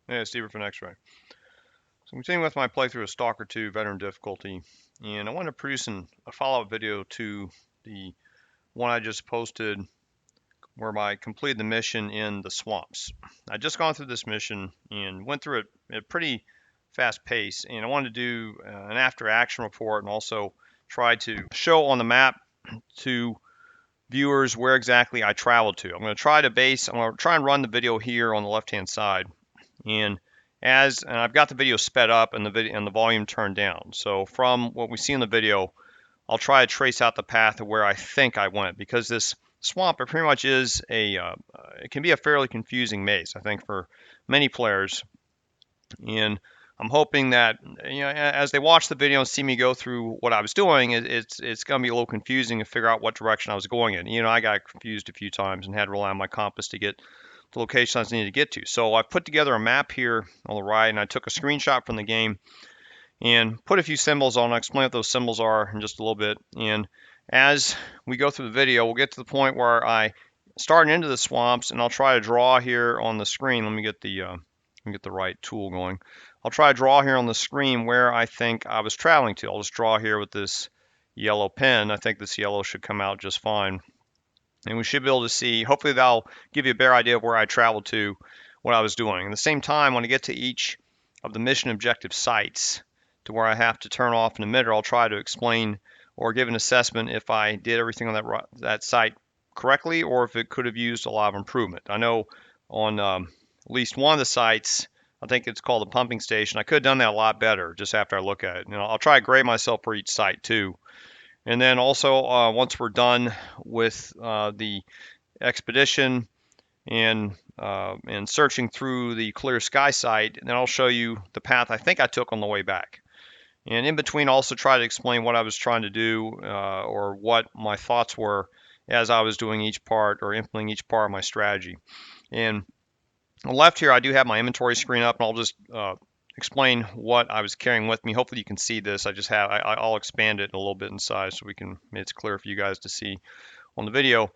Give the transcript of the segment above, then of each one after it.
Hey, it's Steve from X-Ray. So I'm continuing with my playthrough of Stalker 2 Veteran Difficulty, and I want to produce a follow-up video to the one I just posted where I completed the mission in the swamps. I just gone through this mission and went through it at a pretty fast pace, and I wanted to do an after-action report and also try to show on the map to viewers where exactly I traveled to. I'm going to try and run the video here on the left-hand side. And I've got the video sped up and the volume turned down. So from what we see in the video, I'll try to trace out the path of where I think I went, because this swamp, it pretty much is it can be a fairly confusing maze, I think, for many players. And I'm hoping that, as they watch the video and see me go through what I was doing, it's going to be a little confusing to figure out what direction I was going in. I got confused a few times and had to rely on my compass to get the location I needed to get to. So I've put together a map here on the right, and I took a screenshot from the game and put a few symbols on. I'll explain what those symbols are in just a little bit. And as we go through the video, we'll get to the point where I start into the swamps, and I'll try to draw here on the screen. Let me get the right tool going. I'll try to draw here on the screen where I think I was traveling to. I'll just draw here with this yellow pen. I think this yellow should come out just fine. And we should be able to see, hopefully that'll give you a better idea of where I traveled to, what I was doing. At the same time, when I get to each of the mission objective sites to where I have to turn off an emitter, I'll try to explain or give an assessment if I did everything on that site correctly, or if it could have used a lot of improvement. I know on at least one of the sites, I think it's called the pumping station, I could have done that a lot better just after I look at it. I'll try to grade myself for each site too. And then also, once we're done with the expedition and searching through the clear sky site, then I'll show you the path I think I took on the way back. And in between, also try to explain what I was trying to do, or what my thoughts were as I was doing each part or implementing each part of my strategy. And on the left here, I do have my inventory screen up, and I'll just explain what I was carrying with me. Hopefully you can see this. I'll expand it a little bit in size so it's clear for you guys to see on the video.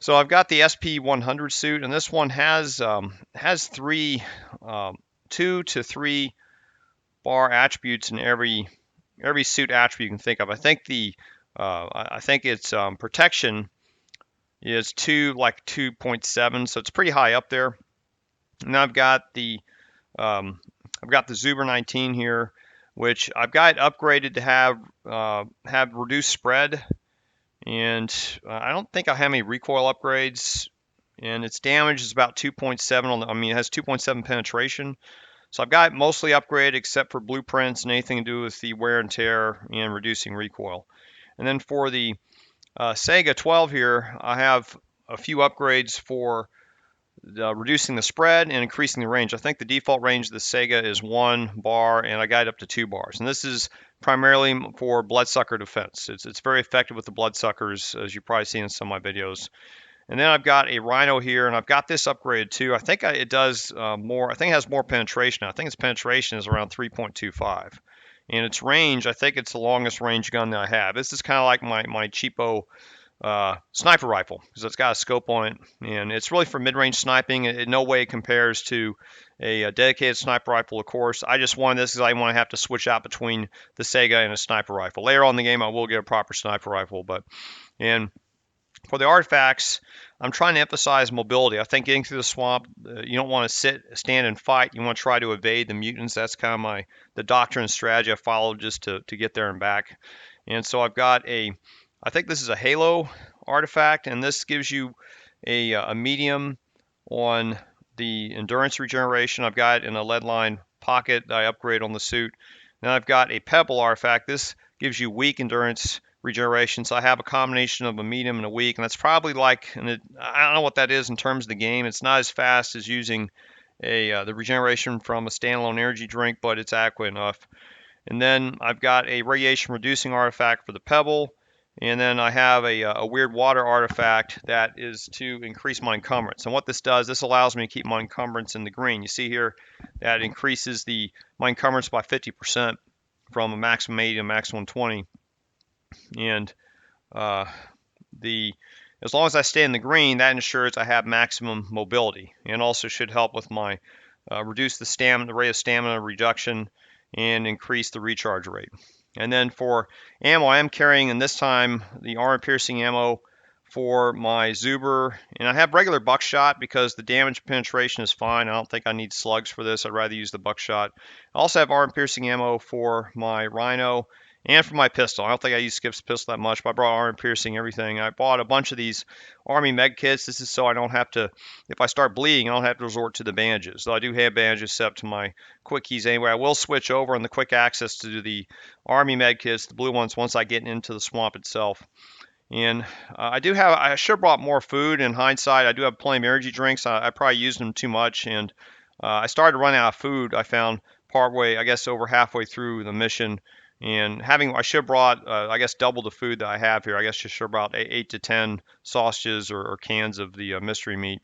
So I've got the SP100 suit, and this one has three, 2 to 3 bar attributes in every suit attribute you can think of. I think its protection is 2.7, so it's pretty high up there. And I've got the Zuber 19 here, which I've got upgraded to have reduced spread, and I don't think I have any recoil upgrades. And its damage is about 2.7 it has 2.7 penetration. So I've got it mostly upgraded except for blueprints and anything to do with the wear and tear and reducing recoil. And then for the Sega 12 here, I have a few upgrades for reducing the spread and increasing the range. I think the default range of the Sega is 1 bar, and I got it up to 2 bars. And this is primarily for Bloodsucker defense. It's very effective with the Bloodsuckers, as you've probably seen in some of my videos. And then I've got a Rhino here, and I've got this upgraded too. I think it does more. I think it has more penetration. I think its penetration is around 3.25. And its range, I think it's the longest range gun that I have. This is kind of like my cheapo sniper rifle, because it's got a scope on it, and it's really for mid-range sniping. In no way compares to a dedicated sniper rifle, of course. I just wanted this because I want to have to switch out between the Sega and a sniper rifle. Later on in the game, I will get a proper sniper rifle, and for the artifacts, I'm trying to emphasize mobility. I think getting through the swamp, you don't want to stand and fight. You want to try to evade the mutants. That's kind of the doctrine and strategy I followed just to get there and back. And so I've got I think this is a Halo artifact, and this gives you a medium on the endurance regeneration. I've got it in a lead line pocket that I upgrade on the suit. Then I've got a Pebble artifact. This gives you weak endurance regeneration. So I have a combination of a medium and a weak, and that's probably I don't know what that is in terms of the game. It's not as fast as using the regeneration from a standalone energy drink, but it's adequate enough. And then I've got a radiation reducing artifact for the Pebble. And then I have a weird water artifact that is to increase my encumbrance. And what this does, this allows me to keep my encumbrance in the green. You see here that increases my encumbrance by 50% from a maximum 80 to maximum 20. And as long as I stay in the green, that ensures I have maximum mobility, and also should help with my reduce the rate of stamina reduction, and increase the recharge rate. And then for ammo, I am carrying, and this time, the armor-piercing ammo for my Zuber, and I have regular buckshot because the damage penetration is fine. I don't think I need slugs for this. I'd rather use the buckshot. I also have armor-piercing ammo for my Rhino and for my pistol. I don't think I use Skip's pistol that much, but I brought armor-piercing everything. I bought a bunch of these Army med kits. This is so I don't have to, if I start bleeding, I don't have to resort to the bandages. So I do have bandages set up to my quick keys anyway. I will switch over on the quick access to the Army med kits, the blue ones, once I get into the swamp itself. And I should have brought more food in hindsight. I do have plenty of energy drinks. I probably used them too much, and I started to run out of food, I found partway, I guess over halfway through the mission. And I should have brought, I guess, double the food that I have here. I guess just should have brought 8 to 10 sausages or cans of the mystery meat.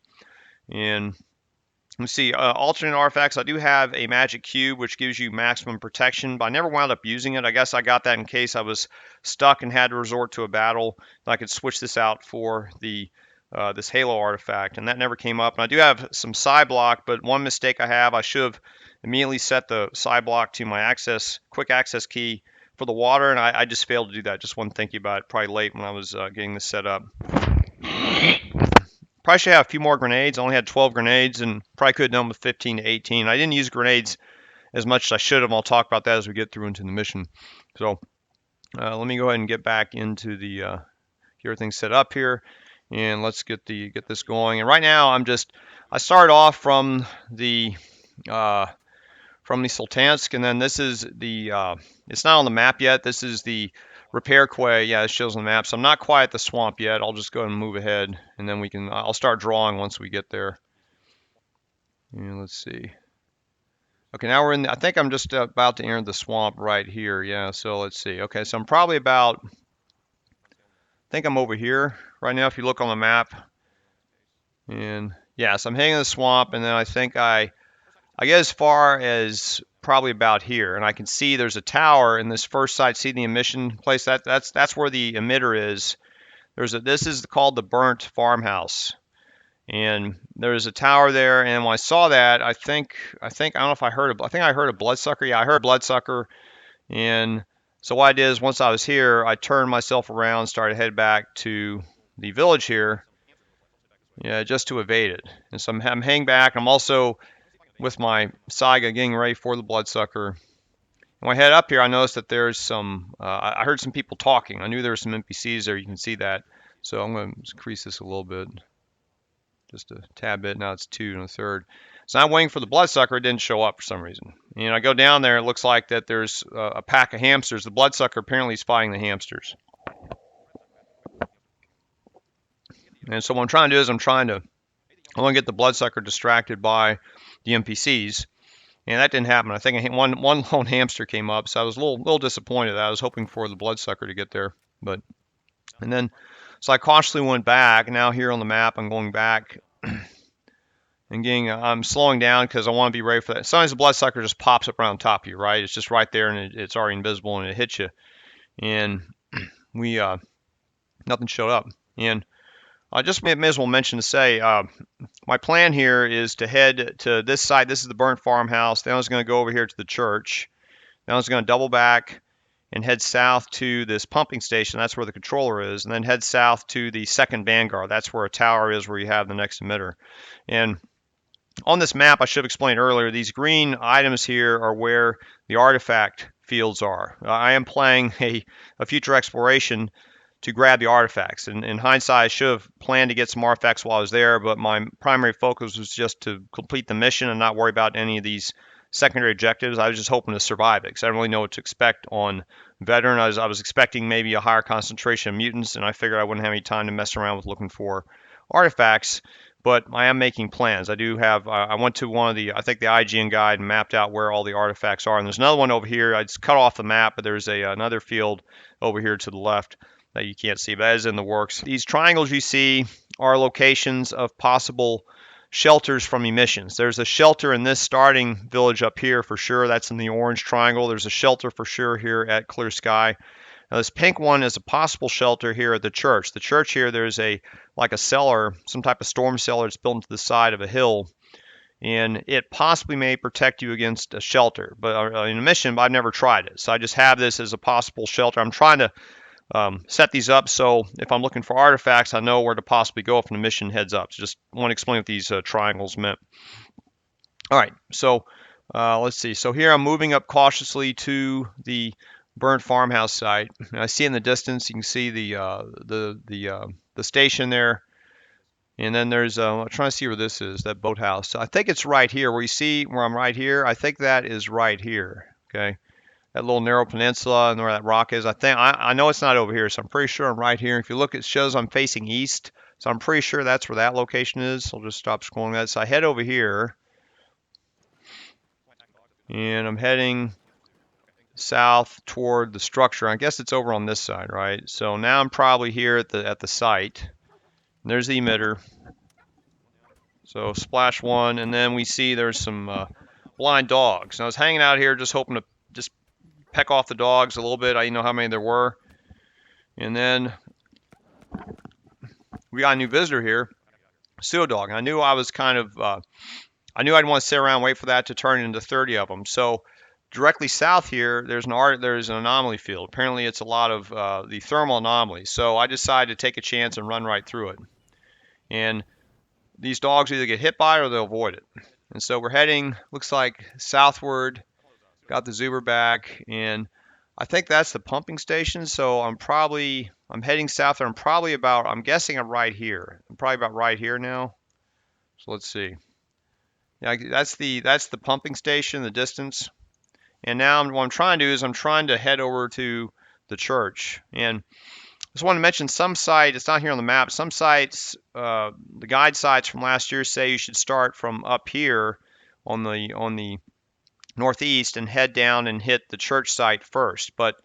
And let's see, alternate artifacts. I do have a magic cube, which gives you maximum protection, but I never wound up using it. I guess I got that in case I was stuck and had to resort to a battle. I could switch this out for the this Halo artifact, and that never came up. And I do have some psi block, but one mistake I have, I should have immediately set the psi block to my quick access key for the water, and I just failed to do that. Just wasn't thinking about it, probably late when I was getting this set up. Probably should have a few more grenades. I only had 12 grenades and probably could have done with 15 to 18. I didn't use grenades as much as I should have. I'll talk about that as we get through into the mission. So let me go ahead and get back into the get everything set up here, and let's get this going. And right now I started off from the Sultansk, and then this is the it's not on the map yet. This is the repair quay. Yeah, it shows on the map. So I'm not quite at the swamp yet. I'll just go ahead and move ahead, and then I'll start drawing once we get there. And let's see. Okay, now we're I think I'm just about to enter the swamp right here. Yeah, so let's see. Okay, so I'm probably I think I'm over here right now if you look on the map. And yeah, so I'm heading to the swamp, and then I think I get as far as probably about here, and I can see there's a tower in this first site. See the emission place? That's where the emitter is. This is called the Burnt Farmhouse, and there's a tower there. And when I saw that, I think I don't know if I heard a Bloodsucker. Yeah, I heard a Bloodsucker. And so what I did is once I was here, I turned myself around, started to head back to the village here, yeah, just to evade it. And so I'm hanging back. I'm also with my Saiga getting ready for the Bloodsucker. When I head up here, I noticed that there's some, I heard some people talking. I knew there were some NPCs there. You can see that. So I'm going to increase this a little bit, just a tad bit. Now it's 2 1/3. So I'm waiting for the Bloodsucker. It didn't show up for some reason. And I go down there. It looks like that there's a pack of hamsters. The Bloodsucker apparently is fighting the hamsters. And so what I'm trying to do is I want to get the Bloodsucker distracted by the NPCs, and that didn't happen. I think one lone hamster came up, so I was a little disappointed. I was hoping for the Bloodsucker to get there, so I cautiously went back. Now here on the map, I'm going back and I'm slowing down because I want to be ready for that. Sometimes the Bloodsucker just pops up around top of you, right? It's just right there, and it's already invisible, and it hits you. And nothing showed up. And I just may as well mention to say, my plan here is to head to this site. This is the Burnt Farmhouse. Then I was going to go over here to the church. Then I was going to double back and head south to this pumping station. That's where the controller is. And then head south to the Second Vanguard. That's where a tower is where you have the next emitter. And on this map, I should have explained earlier, these green items here are where the artifact fields are. I am playing a future exploration to grab the artifacts. And in hindsight, I should have planned to get some artifacts while I was there, but my primary focus was just to complete the mission and not worry about any of these secondary objectives. I was just hoping to survive it because I didn't really know what to expect on Veteran. I was expecting maybe a higher concentration of mutants, and I figured I wouldn't have any time to mess around with looking for artifacts. But I am making plans. I went to I think the IGN guide and mapped out where all the artifacts are. And there's another one over here. I just cut off the map, but there's another field over here to the left that you can't see, but that is in the works. These triangles you see are locations of possible shelters from emissions. There's a shelter in this starting village up here for sure. That's in the orange triangle. There's a shelter for sure here at Clear Sky. Now this pink one is a possible shelter here at the church. The church here, there's like a cellar, some type of storm cellar that's built into the side of a hill. and it possibly may protect you against a shelter, but an emission. But I've never tried it, so I just have this as a possible shelter. I'm trying to set these up so if I'm looking for artifacts, I know where to possibly go if an emission heads up. So just want to explain what these triangles meant. All right, so let's see. So here I'm moving up cautiously to the Burnt Farmhouse site. And I see in the distance, you can see the station there. And then there's, I'm trying to see where this is, that boathouse. So I think it's right here, where you see where I'm right here. I think that is right here, okay? That little narrow peninsula and where that rock is. I know it's not over here, so I'm pretty sure I'm right here. If you look, it shows I'm facing east, so I'm pretty sure that's where that location is. I'll just stop scrolling that. So I head over here, and I'm heading south toward the structure. I guess it's over on this side, right? So now I'm probably here at the site. And there's the emitter. So splash one, and then we see there's some blind dogs. And I was hanging out here just hoping to just peck off the dogs a little bit. I didn't know how many there were. And then we got a new visitor here, pseudo dog. And I knew I was kind of, I knew I'd want to sit around and wait for that to turn into 30 of them. So directly south here, there's an anomaly field. Apparently it's a lot of the thermal anomalies. So I decided to take a chance and run right through it. And these dogs either get hit by it or they'll avoid it. And so we're heading, looks like southward, got the Zuber back, and I think that's the pumping station. So I'm heading south, and I'm guessing I'm right here. I'm probably about right here now. So let's see. Yeah, that's the pumping station, the distance. And now what I'm trying to do is I'm trying to head over to the church. And I just want to mention some site, it's not here on the map, some sites, the guide sites from last year say you should start from up here on the northeast and head down and hit the church site first. But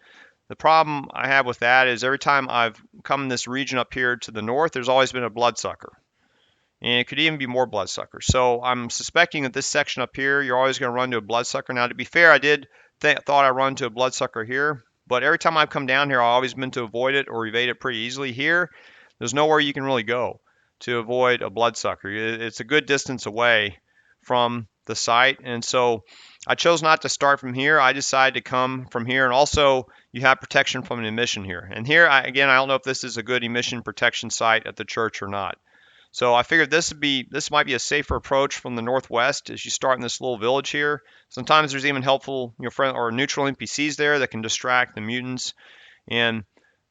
the problem I have with that is every time I've come in this region up here to the north, there's always been a bloodsucker. And it could even be more bloodsuckers. So I'm suspecting that this section up here, you're always going to run to a bloodsucker. Now, to be fair, I did thought I run to a bloodsucker here. But every time I've come down here, I've always been to avoid it or evade it pretty easily. Here, there's nowhere you can really go to avoid a bloodsucker. It's a good distance away from the site. And so I chose not to start from here. I decided to come from here. And also, you have protection from an emission here. And here, again, I don't know if this is a good emission protection site at the church or not. So I figured this might be a safer approach from the northwest as you start in this little village here. Sometimes there's even helpful, friend or neutral NPCs there that can distract the mutants, and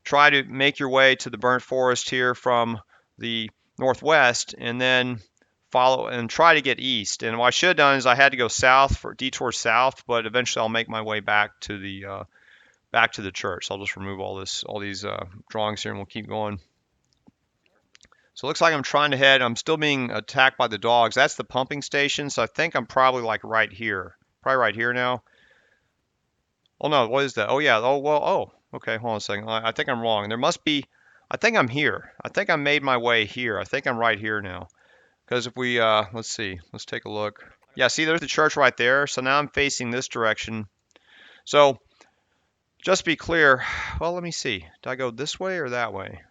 try to make your way to the burnt forest here from the northwest, and then follow and try to get east. And what I should have done is I had to go south for detour south, but eventually I'll make my way back to the church. So I'll just remove all these drawings here, and we'll keep going. So it looks like I'm trying to head. I'm still being attacked by the dogs. That's the pumping station. So I think I'm probably like right here. Probably right here now. Oh no, what is that? Oh yeah. Oh well. Oh, okay. Hold on a second. I think I'm wrong. There must be. I think I'm here. I think I made my way here. I think I'm right here now. Because if we let's see. Let's take a look. Yeah. See, there's the church right there. So now I'm facing this direction. So just to be clear. Well, let me see. Did I go this way or that way?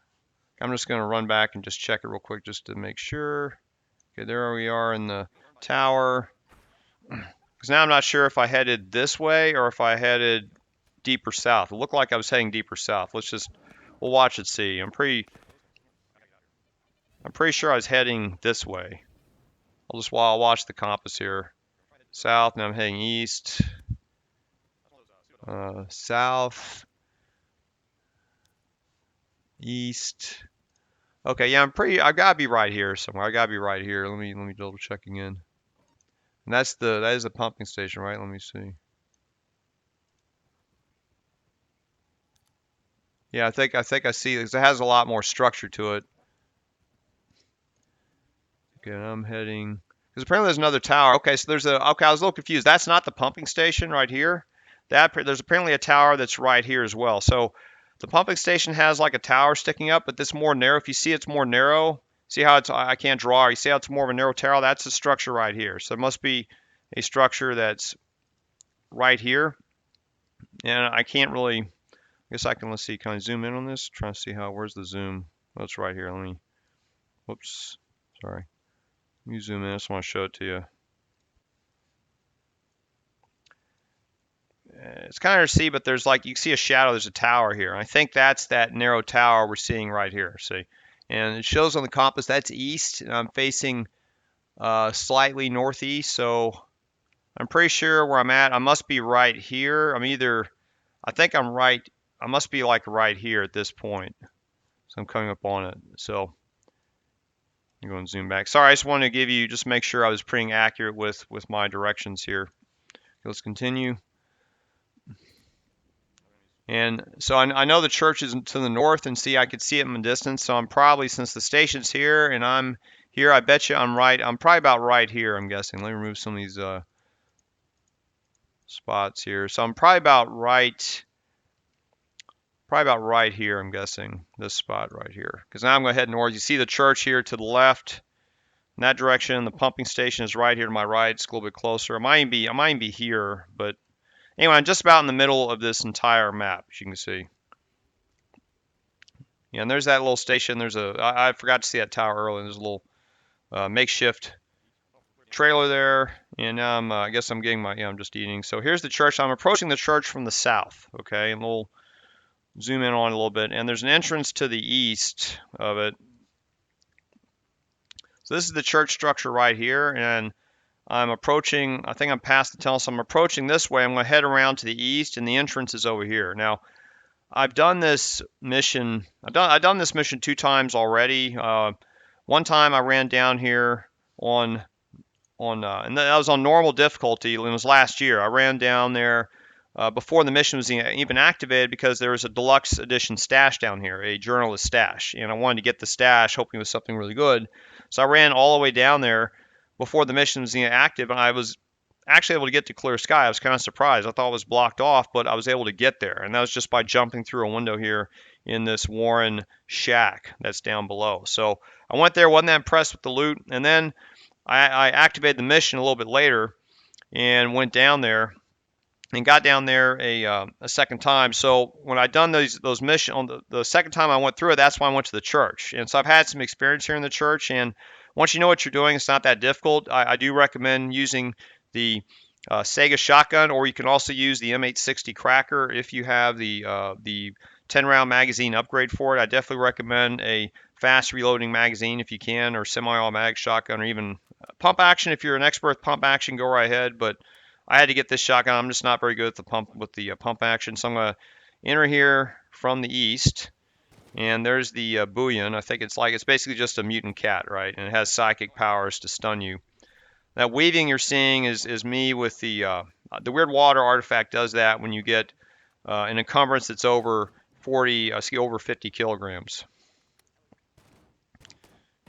I'm just going to run back and just check it real quick just to make sure. Okay, there we are in the tower. Because now I'm not sure if I headed this way or if I headed deeper south. It looked like I was heading deeper south. We'll watch it see. I'm pretty sure I was heading this way. I'll watch the compass here. South, now I'm heading east. South. East. Okay, yeah, I gotta be right here somewhere. I gotta be right here. Let me double check again. And that is the pumping station, right? Let me see. Yeah, I think I see it because it has a lot more structure to it. Okay, I'm heading because apparently there's another tower. Okay, so okay, I was a little confused. That's not the pumping station right here. There's apparently a tower that's right here as well. So the pumping station has like a tower sticking up, but it's more narrow. If you see it's more narrow, see how I can't draw. You see how it's more of a narrow tower? That's the structure right here. So it must be a structure that's right here. And I can't really, I guess let's see, can I zoom in on this? Trying to see where's the zoom? Oh, it's right here. Whoops, sorry. Let me zoom in, I just want to show it to you. it's kind of hard to see, but there's like, you see a shadow, there's a tower here. And I think that's that narrow tower we're seeing right here, see? And it shows on the compass that's east, and I'm facing slightly northeast, so I'm pretty sure where I'm at, I must be right here. I think I'm right, I must be like right here at this point. So I'm coming up on it, so I'm going to zoom back. Sorry, I just wanted to give you, just make sure I was pretty accurate with my directions here. Let's continue. And so I know the church is to the north, and see, I could see it in the distance. So I'm probably, since the station's here and I'm here, I bet you I'm right. I'm probably about right here, I'm guessing. Let me remove some of these spots here. So I'm probably about right here, I'm guessing. This spot right here. Because now I'm going to head north. You see the church here to the left in that direction. The pumping station is right here to my right. It's a little bit closer. I might even be here, but anyway, I'm just about in the middle of this entire map, as you can see. Yeah, and there's that little station. I forgot to see that tower earlier. There's a little makeshift trailer there. And now I guess I'm getting I'm just eating. So here's the church. I'm approaching the church from the south, okay? And we'll zoom in on it a little bit. And there's an entrance to the east of it. So this is the church structure right here. And I'm approaching, I think I'm past the tunnel, so I'm approaching this way. I'm going to head around to the east, and the entrance is over here. Now, I've done this mission. I've done this mission 2 times already. One time I ran down here and that was on normal difficulty. It was last year. I ran down there before the mission was even activated, because there was a deluxe edition stash down here, a journalist stash, and I wanted to get the stash, hoping it was something really good. So I ran all the way down there before the mission was active, and I was actually able to get to clear sky. I was kind of surprised. I thought it was blocked off, but I was able to get there, and that was just by jumping through a window here in this Warren shack that's down below. So I went there, wasn't that impressed with the loot, and then I activated the mission a little bit later and went down there and got down there a second time. So when I'd done those missions, on the second time I went through it, that's when I went to the church. And so I've had some experience here in the church, and once you know what you're doing, it's not that difficult. I do recommend using the Sega shotgun, or you can also use the M860 cracker if you have the 10-round magazine upgrade for it. I definitely recommend a fast reloading magazine if you can, or semi-automatic shotgun, or even pump action. If you're an expert with pump action, go right ahead. But I had to get this shotgun. I'm just not very good at the pump action, so I'm going to enter here from the east. And there's the bullion. I think it's basically just a mutant cat, right? And it has psychic powers to stun you. That weaving you're seeing is me with the weird water artifact. Does that when you get an encumbrance that's over 50 kilograms.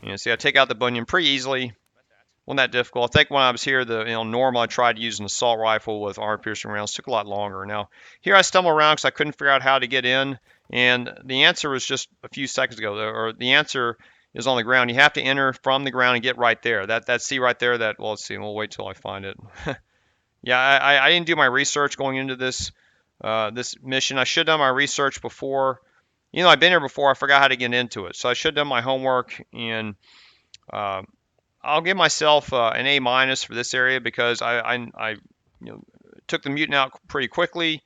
You know, see, I take out the bunion pretty easily. Wasn't that difficult. I think when I was here, normal, I tried to use an assault rifle with armor-piercing rounds. It took a lot longer. Now, here I stumble around because I couldn't figure out how to get in, and the answer was just a few seconds ago. Or the answer is on the ground. You have to enter from the ground and get right there. That see right there. Well, let's see. We'll wait till I find it. Yeah, I didn't do my research going into this mission. I should have done my research before. You know, I've been here before. I forgot how to get into it, so I should have done my homework. And I'll give myself an A- for this area, because I took the mutant out pretty quickly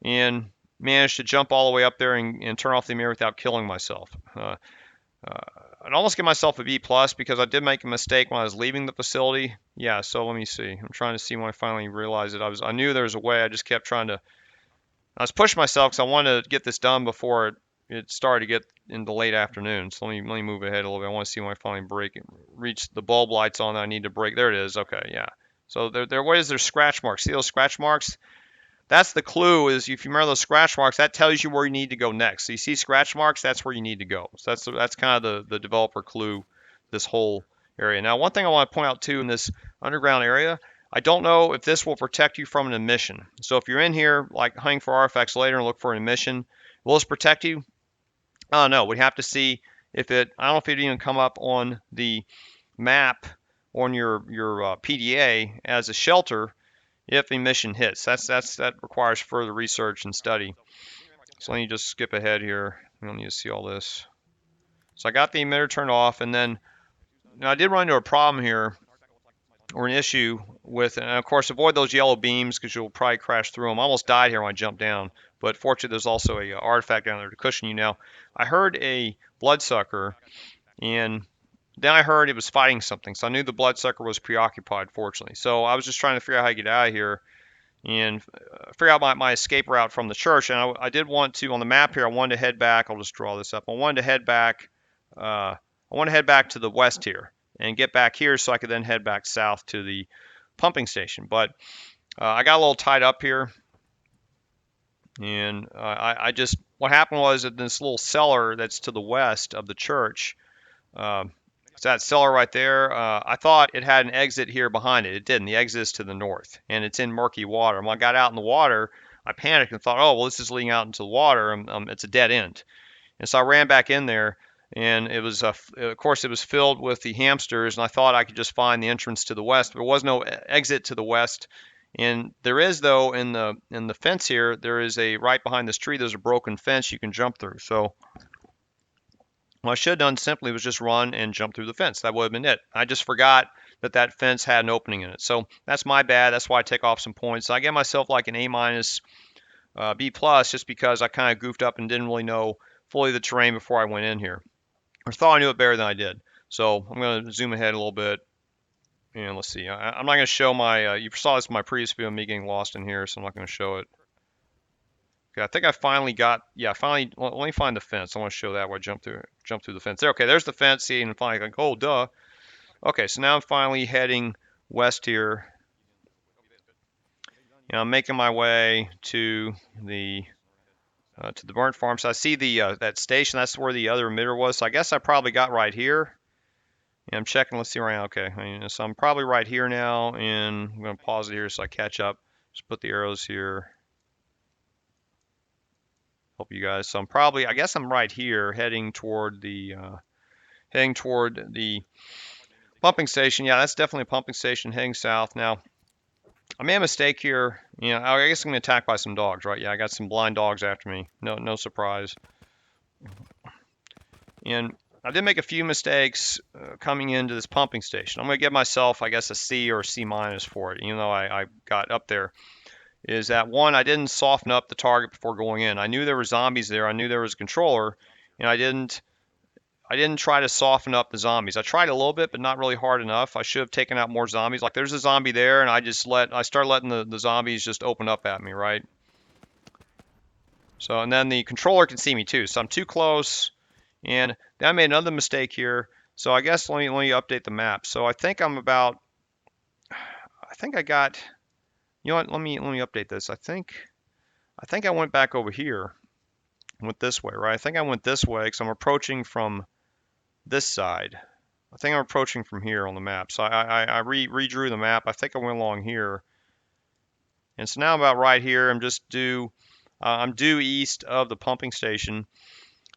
and managed to jump all the way up there and turn off the mirror without killing myself. I'd almost give myself a B+, because I did make a mistake when I was leaving the facility. Yeah, so let me see. I'm trying to see when I finally realized it. I knew there was a way. I just kept trying to. I was pushing myself because I wanted to get this done before it started to get in the late afternoon. So let me move ahead a little bit. I want to see when I finally reach the bulb lights on that I need to break. There it is. Okay, yeah. So what is their scratch marks? See those scratch marks? That's the clue. Is if you remember those scratch marks, that tells you where you need to go next. So you see scratch marks, that's where you need to go. So that's kind of the developer clue, this whole area. Now, one thing I want to point out too in this underground area, I don't know if this will protect you from an emission. So if you're in here, like hunting for artifacts later and look for an emission, will this protect you? I don't know. We have to see if it. I don't know if it even come up on the map on your PDA as a shelter if a mission hits. That requires further research and study. So let me just skip ahead here. We don't need to see all this. So I got the emitter turned off, and then I did run into a problem here. or an issue with, and of course avoid those yellow beams because you'll probably crash through them. I almost died here when I jumped down, but fortunately there's also a artifact down there to cushion you. Now, I heard a Bloodsucker, and then I heard it was fighting something, so I knew the Bloodsucker was preoccupied, fortunately. So I was just trying to figure out how to get out of here and figure out my escape route from the church. And I did want to, on the map here, I wanted to head back. I'll just draw this up. I wanted to head back. To the west here and get back here so I could then head back south to the pumping station. But I got a little tied up here, and I just, what happened was that this little cellar that's to the west of the church, it's that cellar right there. I thought it had an exit here behind it. It didn't. The exit is to the north, and it's in murky water. And when I got out in the water, I panicked and thought, oh, well, this is leading out into the water. It's a dead end. And so I ran back in there, and it was, of course, it was filled with the hamsters, and I thought I could just find the entrance to the west. There was no exit to the west. And there is, though, in the fence here, there is a, right behind this tree, there's a broken fence you can jump through. So what I should have done simply was just run and jump through the fence. That would have been it. I just forgot that that fence had an opening in it. So that's my bad. That's why I take off some points. So I gave myself like an A minus, B plus, just because I kind of goofed up and didn't really know fully the terrain before I went in here. I thought I knew it better than I did. So I'm going to zoom ahead a little bit. And let's see. I'm not going to show my, you saw this in my previous video, me getting lost in here, so I'm not going to show it. Okay, I think I finally got, yeah, finally, let me find the fence. I want to show that where I jump through the fence. There, okay, there's the fence. See, and finally, like, oh, duh. Okay, so now I'm finally heading west here. And I'm making my way to the Burnt Farm. So I see the that station. That's where the other emitter was. So I guess I probably got right here. And I'm checking. Let's see where I am. Okay, so I'm probably right here now, and I'm going to pause it here so I catch up. Just put the arrows here. Help you guys. So I'm probably, I guess I'm right here, heading toward the pumping station. Yeah, that's definitely a pumping station. Heading south now. I made a mistake here. I guess I'm gonna get attacked by some dogs, right? Yeah, I got some blind dogs after me. No surprise. And I did make a few mistakes coming into this pumping station. I'm gonna give myself, I guess, a C or a C minus for it, even though I got up there. Is that one, I didn't soften up the target before going in. I knew there were zombies there. I knew there was a controller, and I didn't try to soften up the zombies. I tried a little bit, but not really hard enough. I should have taken out more zombies. Like there's a zombie there, and I started letting the zombies just open up at me, right? So, and then the controller can see me too. So I'm too close, and then I made another mistake here. So I guess let me update the map. So I think I got, you know what? Let me update this. I think I went back over here, went this way, right? I think I went this way because I'm approaching from this side. I think I'm approaching from here on the map. So I redrew the map. I think I went along here. And so now I'm about right here. I'm due east of the pumping station.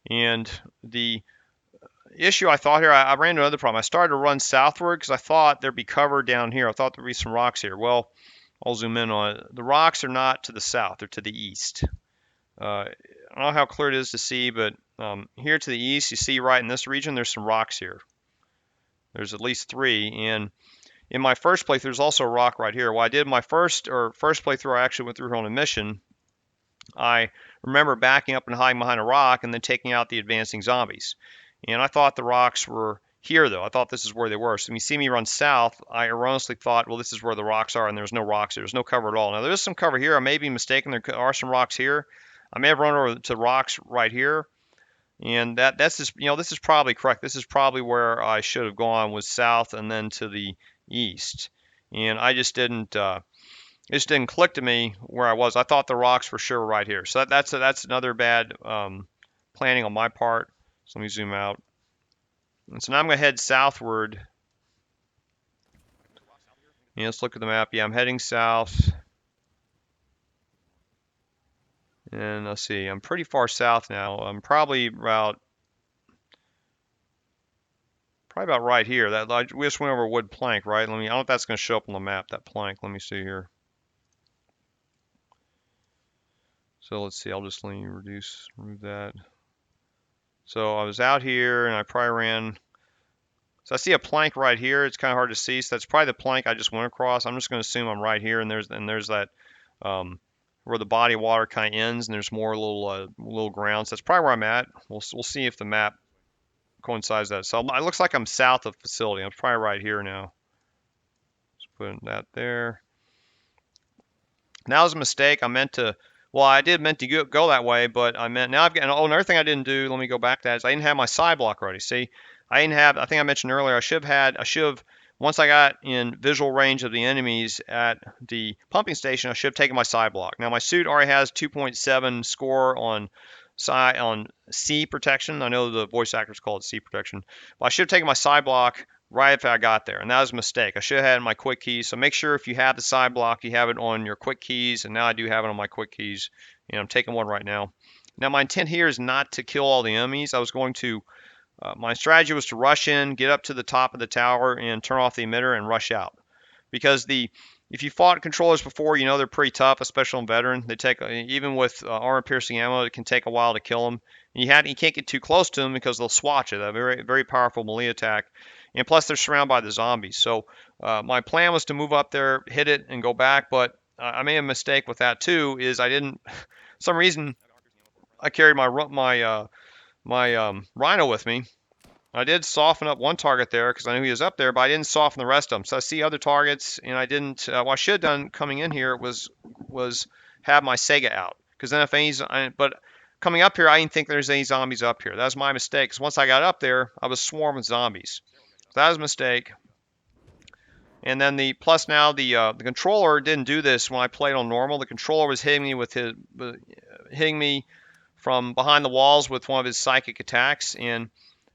And the issue I thought here, I ran into another problem. I started to run southward because I thought there'd be cover down here. I thought there'd be some rocks here. Well, I'll zoom in on it. The rocks are not to the south. They're to the east. I don't know how clear it is to see, but here to the east, you see right in this region, there's some rocks here. There's at least 3, and in my first playthrough, there's also a rock right here. Well, I did my first playthrough, I actually went through on a mission. I remember backing up and hiding behind a rock and then taking out the advancing zombies. And I thought the rocks were here, though. I thought this is where they were. So when you see me run south, I erroneously thought, well, this is where the rocks are, and there's no rocks here. There's no cover at all. Now, there's some cover here. I may be mistaken. There are some rocks here. I may have run over to rocks right here. And that's just, this is probably correct. This is probably where I should have gone, was south and then to the east. And I just didn't, it just didn't click to me where I was. I thought the rocks for sure were right here. So that's another bad planning on my part. So let me zoom out. And so now I'm going to head southward. And let's look at the map. Yeah, I'm heading south. And let's see, I'm pretty far south now. I'm probably about right here. We just went over a wood plank, right? I don't know if that's going to show up on the map, that plank. Let me see here. So let's see, I'll just remove that. So I was out here, and I probably ran So I see a plank right here. It's kind of hard to see. So that's probably the plank I just went across. I'm just going to assume I'm right here, and there's that where the body of water kind of ends, and there's more little ground. So that's probably where I'm at. We'll see if the map coincides with that. So it looks like I'm south of the facility. I'm probably right here now. Just put that there. That was a mistake. I meant to. Well, I meant to go that way, but I meant now I've got. Oh, another thing I didn't do. Let me go back to that. Is I didn't have my side block ready. See, I didn't have. I think I mentioned earlier. I should have. Once I got in visual range of the enemies at the pumping station, I should have taken my side block. Now my suit already has 2.7 score on C protection. I know the voice actors call it C protection, but I should have taken my side block right after I got there, and that was a mistake. I should have had my quick keys. So make sure if you have the side block, you have it on your quick keys, and now I do have it on my quick keys, and I'm taking one right now. Now my intent here is not to kill all the enemies. I was going to my strategy was to rush in, get up to the top of the tower, and turn off the emitter and rush out. Because if you fought controllers before, you know they're pretty tough, especially on veteran. They take even with armor-piercing ammo, it can take a while to kill them. And you can't get too close to them because they'll swatch it. A very very powerful melee attack, and plus they're surrounded by the zombies. So my plan was to move up there, hit it, and go back. But I made a mistake with that too. Is I didn't, for some reason, I carried my rhino with me. I did soften up one target there because I knew he was up there, but I didn't soften the rest of them. So I see other targets, and I didn't. What I should have done coming in here was have my Sega out, because then if but coming up here, I didn't think there's any zombies up here. That was my mistake. Because once I got up there, I was swarmed with zombies. So that was a mistake. And then the controller didn't do this when I played on normal. The controller was hitting me from behind the walls with one of his psychic attacks, and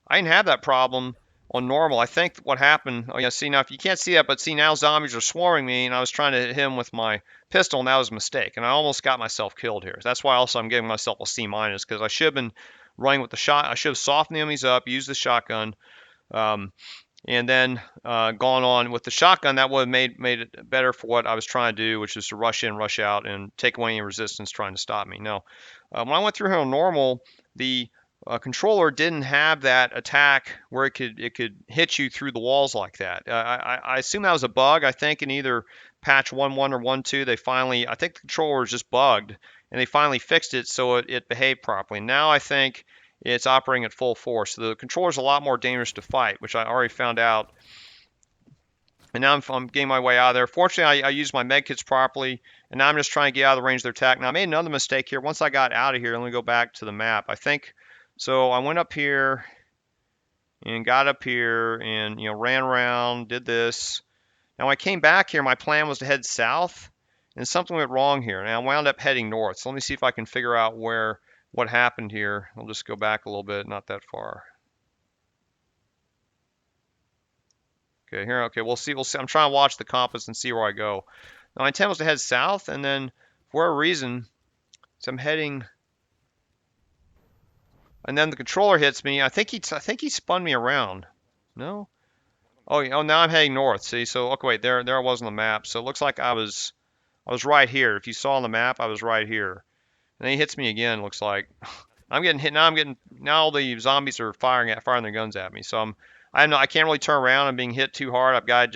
I didn't have that problem on normal. I think what happened, oh yeah, see now, if you can't see that, but see now zombies are swarming me, and I was trying to hit him with my pistol, and that was a mistake, and I almost got myself killed here. That's why also I'm giving myself a C-, because I should have been running with the shot. I should have softened the enemies up, used the shotgun, and then gone on with the shotgun. That would have made it better for what I was trying to do, which is to rush in, rush out, and take away any resistance trying to stop me. Now, when I went through here on normal, the controller didn't have that attack where it could hit you through the walls like that. I assume that was a bug. I think in either patch 1.1 or 1.2, I think the controller was just bugged, and they finally fixed it so it behaved properly. Now I think it's operating at full force. So the controller is a lot more dangerous to fight, which I already found out. And now I'm getting my way out of there. Fortunately, I used my medkits properly, and now I'm just trying to get out of the range of their attack. Now I made another mistake here. Once I got out of here, let me go back to the map. I think. So I went up here and got up here and ran around, did this. Now when I came back here, my plan was to head south, and something went wrong here. And I wound up heading north. So let me see if I can figure out what happened here. I'll just go back a little bit, not that far. Okay, here. Okay, we'll see. I'm trying to watch the compass and see where I go. Now my intent was to head south, and then for a reason, so I'm heading. And then the controller hits me. I think he spun me around. No? Oh, now I'm heading north. See, so okay, wait, there I was on the map. So it looks like I was right here. If you saw on the map, I was right here. And then he hits me again. Looks like I'm getting hit. Now all the zombies are firing their guns at me. So I can't really turn around. I'm being hit too hard. I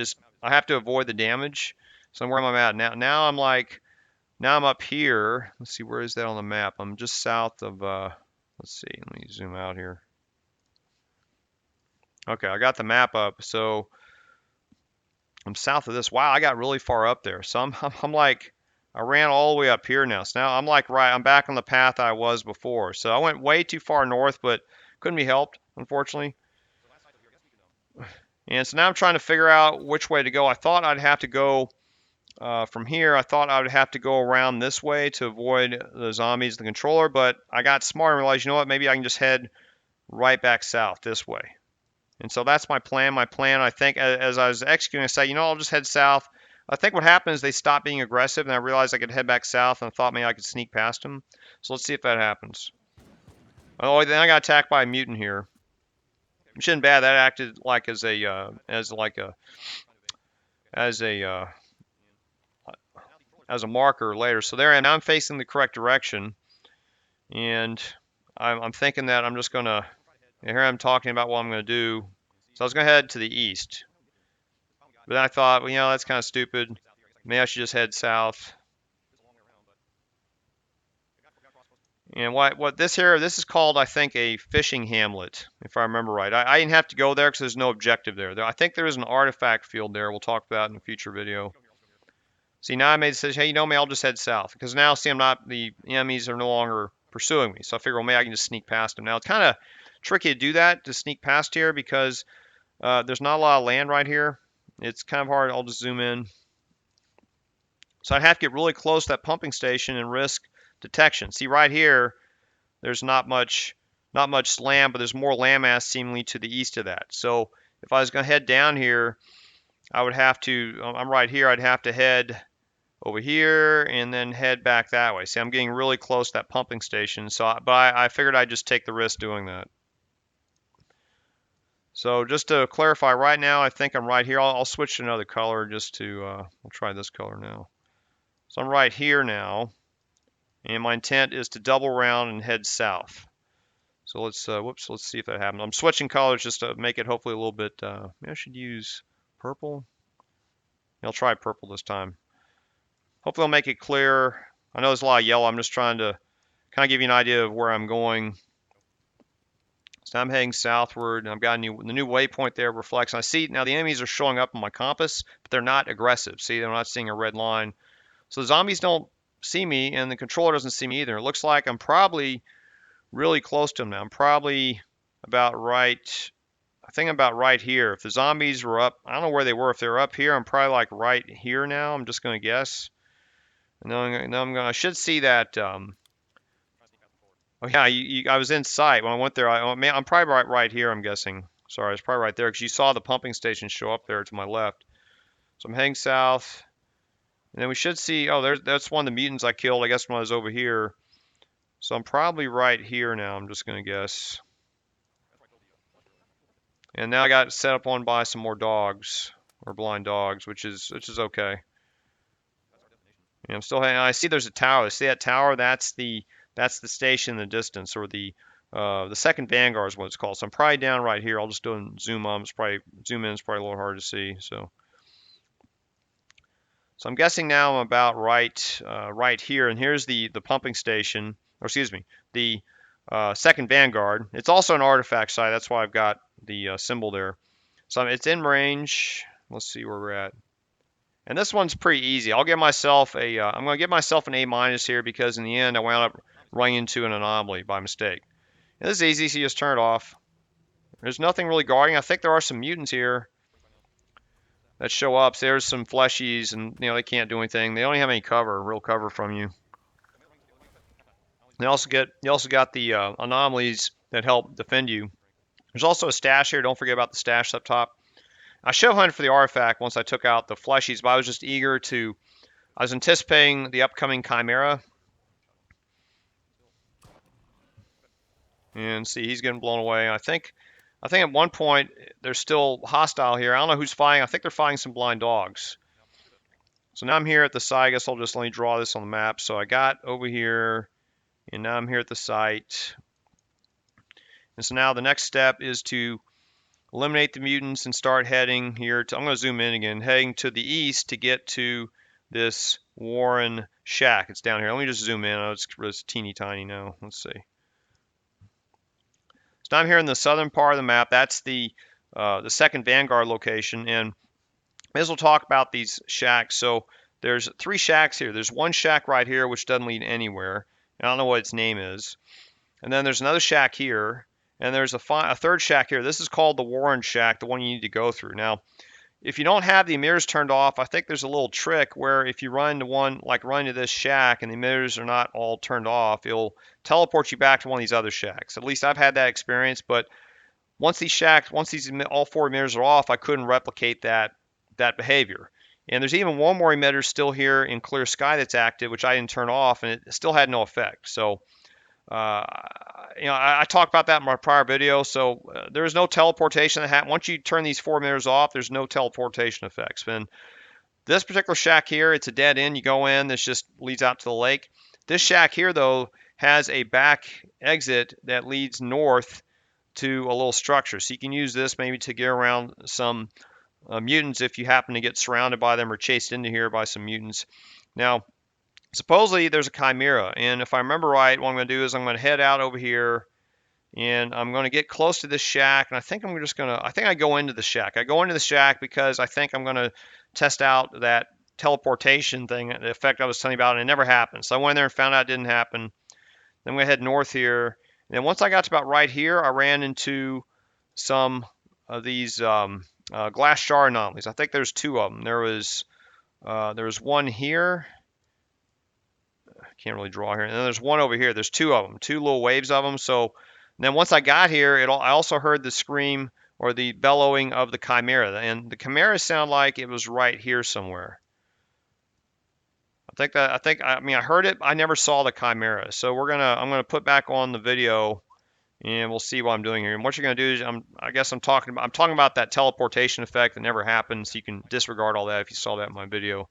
have to avoid the damage. So where am I at now? Now I'm up here. Let's see, where is that on the map? I'm just south of. Let's see, let me zoom out here. Okay, I got the map up. So I'm south of this. Wow, I got really far up there. So I'm like, I ran all the way up here now. So now I'm like, I'm back on the path I was before. So I went way too far north, but couldn't be helped, unfortunately. And so now I'm trying to figure out which way to go. I thought I'd have to go from here. I thought I would have to go around this way to avoid the zombies, the controller, but I got smart and realized, you know what, maybe I can just head right back south this way. And so that's my plan. I think, as I was executing, I said, I'll just head south. I think what happened is they stopped being aggressive, and I realized I could head back south, and I thought maybe I could sneak past them. So let's see if that happens. Oh, then I got attacked by a mutant here. Which isn't bad. That acted like as a marker later. So there I am. Now I'm facing the correct direction, and I'm thinking that I'm just gonna. Here I'm talking about what I'm gonna do. So I was going to head to the east. But then I thought, well, you know, that's kind of stupid. Maybe I should just head south. And what this here, this is called, I think, a fishing hamlet, if I remember right. I didn't have to go there because there's no objective there. I think there is an artifact field there. We'll talk about in a future video. See, now I made the decision, hey, you know me, I'll just head south. Because now, see, the enemies are no longer pursuing me. So I figure, well, maybe I can just sneak past them. Now, it's kind of tricky to do that, to sneak past here, because there's not a lot of land right here. It's kind of hard. I'll just zoom in. So I'd have to get really close to that pumping station and risk detection. See, right here, there's not much land, but there's more landmass seemingly to the east of that. So if I was going to head down here, I would have to, I'm right here, I'd have to head over here and then head back that way. See, I'm getting really close to that pumping station, so but I figured I'd just take the risk doing that. So just to clarify, right now I think I'm right here. I'll switch to another color just to, we'll try this color now. So I'm right here now, and my intent is to double around and head south. So let's, let's see if that happens. I'm switching colors just to make it hopefully a little bit, maybe I should use purple. I'll try purple this time. Hopefully I'll make it clear. I know there's a lot of yellow. I'm just trying to kind of give you an idea of where I'm going. So I'm heading southward, and I've got the new waypoint there reflects. And I see now the enemies are showing up on my compass, but they're not aggressive. See, they're not seeing a red line. So the zombies don't see me, and the controller doesn't see me either. It looks like I'm probably really close to them now. I'm probably about right, I think I'm about right here. If the zombies were up, I don't know where they were. If they were up here, I'm probably like right here now. I'm just going to guess. And then I should see that. Oh yeah, I was in sight when I went there. I'm probably right here, I'm guessing. Sorry, it's probably right there because you saw the pumping station show up there to my left. So I'm heading south. And then we should see, oh, that's one of the mutants I killed, I guess, when I was over here. So I'm probably right here now, I'm just going to guess. And now I got set up on by some more dogs, or blind dogs, which is okay. And I'm still, I see there's a tower. See that tower? That's the station in the distance, or the Second Vanguard is what it's called. So I'm probably down right here. I'll just do a zoom in. It's probably a little hard to see. So I'm guessing now I'm about right here, and here's the pumping station, or excuse me, the Second Vanguard. It's also an artifact site. That's why I've got the symbol there. So it's in range. Let's see where we're at. And this one's pretty easy. I'll give myself a, I'm going to give myself an A- here because in the end I wound up running into an anomaly by mistake. And this is easy, so you just turn it off. There's nothing really guarding. I think there are some mutants here that show up. So there's some fleshies, and you know they can't do anything. They don't have any real cover from you. You also got the anomalies that help defend you. There's also a stash here. Don't forget about the stash up top. I should have hunted for the artifact once I took out the fleshies, but I was just eager to. I was anticipating the upcoming Chimera. And see, he's getting blown away. I think at one point they're still hostile here. I don't know who's fighting. I think they're fighting some blind dogs. So now I'm here at the site. I guess I'll just let me draw this on the map. So I got over here, and now I'm here at the site. And so now the next step is to eliminate the mutants and start heading here to, I'm going to zoom in again, heading to the east to get to this Warren shack. It's down here. Let me just zoom in. Oh, it's teeny tiny now. Let's see. So now I'm here in the southern part of the map. That's the Second Vanguard location, and as we'll talk about these shacks. So there's 3 shacks here. There's one shack right here which doesn't lead anywhere. I don't know what its name is. And then there's another shack here, and there's a third shack here. This is called the Warren shack, the one you need to go through. Now, if you don't have the emitters turned off, I think there's a little trick where if you run to this shack and the emitters are not all turned off, it'll teleport you back to one of these other shacks. At least I've had that experience, but once all 4 emitters are off, I couldn't replicate that behavior. And there's even one more emitter still here in clear sky that's active, which I didn't turn off, and it still had no effect. So, I talked about that in my prior video. So there is no teleportation that happens. Once you turn these 4 emitters off, there's no teleportation effects. And this particular shack here, it's a dead end. You go in, this just leads out to the lake. This shack here, though, has a back exit that leads north to a little structure. So you can use this maybe to get around some mutants if you happen to get surrounded by them or chased into here by some mutants. Now, supposedly there's a Chimera, and if I remember right, what I'm going to do is I'm going to head out over here, and I'm going to get close to this shack, and I think I'm just going to, I think I go into the shack. I go into the shack because I think I'm going to test out that teleportation thing, the effect I was telling you about, and it never happened. So I went in there and found out it didn't happen. Then I'm going to head north here, and then once I got to about right here, I ran into some of these glass shard anomalies. I think there's 2 of them. There was one here. I can't really draw here. And then there's one over here. There's 2 of them, 2 little waves of them. So then once I got here, I also heard the scream or the bellowing of the Chimera. And the Chimera sounded like it was right here somewhere. I mean, I heard it. I never saw the Chimera. So I'm gonna put back on the video, and we'll see what I'm doing here. And what you're gonna do is, I'm talking about that teleportation effect that never happened. So you can disregard all that if you saw that in my video.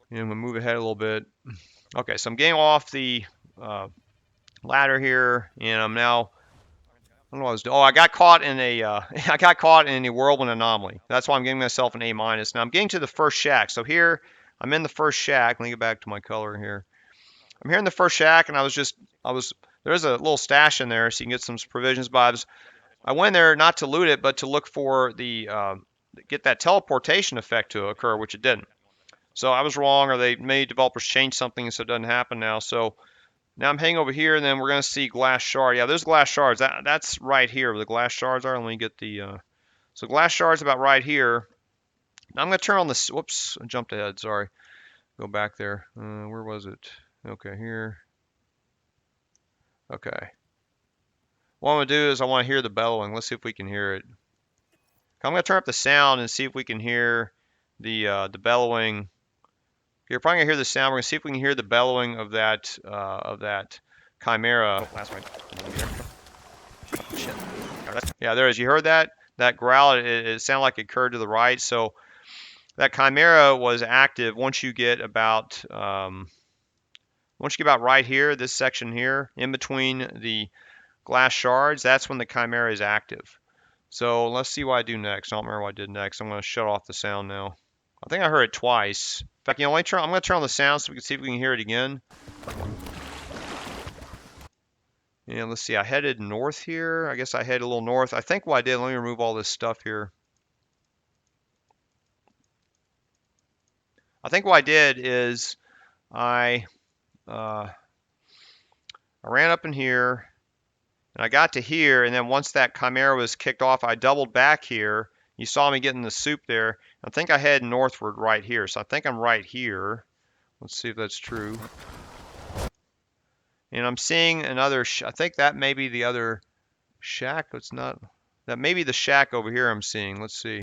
And I'm gonna move ahead a little bit. Okay, so I'm getting off the ladder here, and I'm now. I don't know what I was doing. Oh, I got caught in a whirlwind anomaly. That's why I'm giving myself an A-. Now I'm getting to the first shack. So here I'm in the first shack. Let me get back to my color here. I'm here in the first shack, and there's a little stash in there, so you can get some provisions. But I went there not to loot it, but to look for get that teleportation effect to occur, which it didn't. So I was wrong, or maybe developers changed something so it doesn't happen now. So now I'm heading over here, and then we're going to see glass shard. Yeah, there's glass shards. That's right here where the glass shards are. Let me get the... So glass shards about right here. Now I'm going to turn on the... Whoops, I jumped ahead. Sorry. Go back there. Where was it? Okay, here. Okay. What I'm going to do is I want to hear the bellowing. Let's see if we can hear it. I'm going to turn up the sound and see if we can hear the bellowing. You're probably gonna hear the sound. We're gonna see if we can hear the bellowing of that Chimera. Oh, last one. Shit. Yeah, there is. You heard that? That growl. It sounded like it occurred to the right. So that Chimera was active once you get about right here, this section here, in between the glass shards. That's when the Chimera is active. So let's see what I do next. I don't remember what I did next. I'm gonna shut off the sound now. I think I heard it twice. In fact, I'm going to turn on the sound so we can see if we can hear it again. And let's see, I headed north here. I guess I headed a little north. I think what I did, let me remove all this stuff here. I think what I did is I ran up in here, and I got to here, and then once that Chimera was kicked off, I doubled back here. You saw me getting the soup there. I think I head northward right here. So I think I'm right here. Let's see if that's true. And I'm seeing another, I think that may be the other shack. It's not, that may be the shack over here I'm seeing. Let's see.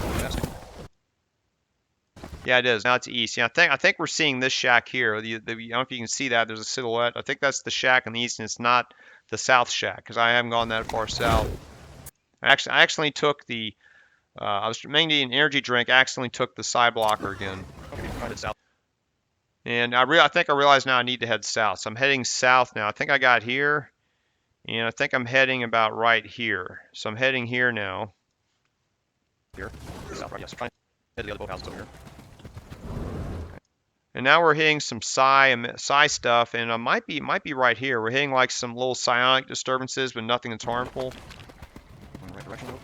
Yeah, it is. Now it's east. Yeah, I think we're seeing this shack here. I don't know if you can see that. There's a silhouette. I think that's the shack in the east, and it's not the south shack, because I haven't gone that far south. I actually took the... I was mainly an energy drink. Accidentally took the psi blocker again. And I think I realize now I need to head south. So I'm heading south now. I think I got here, and I think I'm heading about right here. So I'm heading here now. Here, south, right? Yes. Trying to head to the other boathouses over here. And now we're hitting some psi stuff, and it might be right here. We're hitting like some little psionic disturbances, but nothing that's harmful. Right direction, though.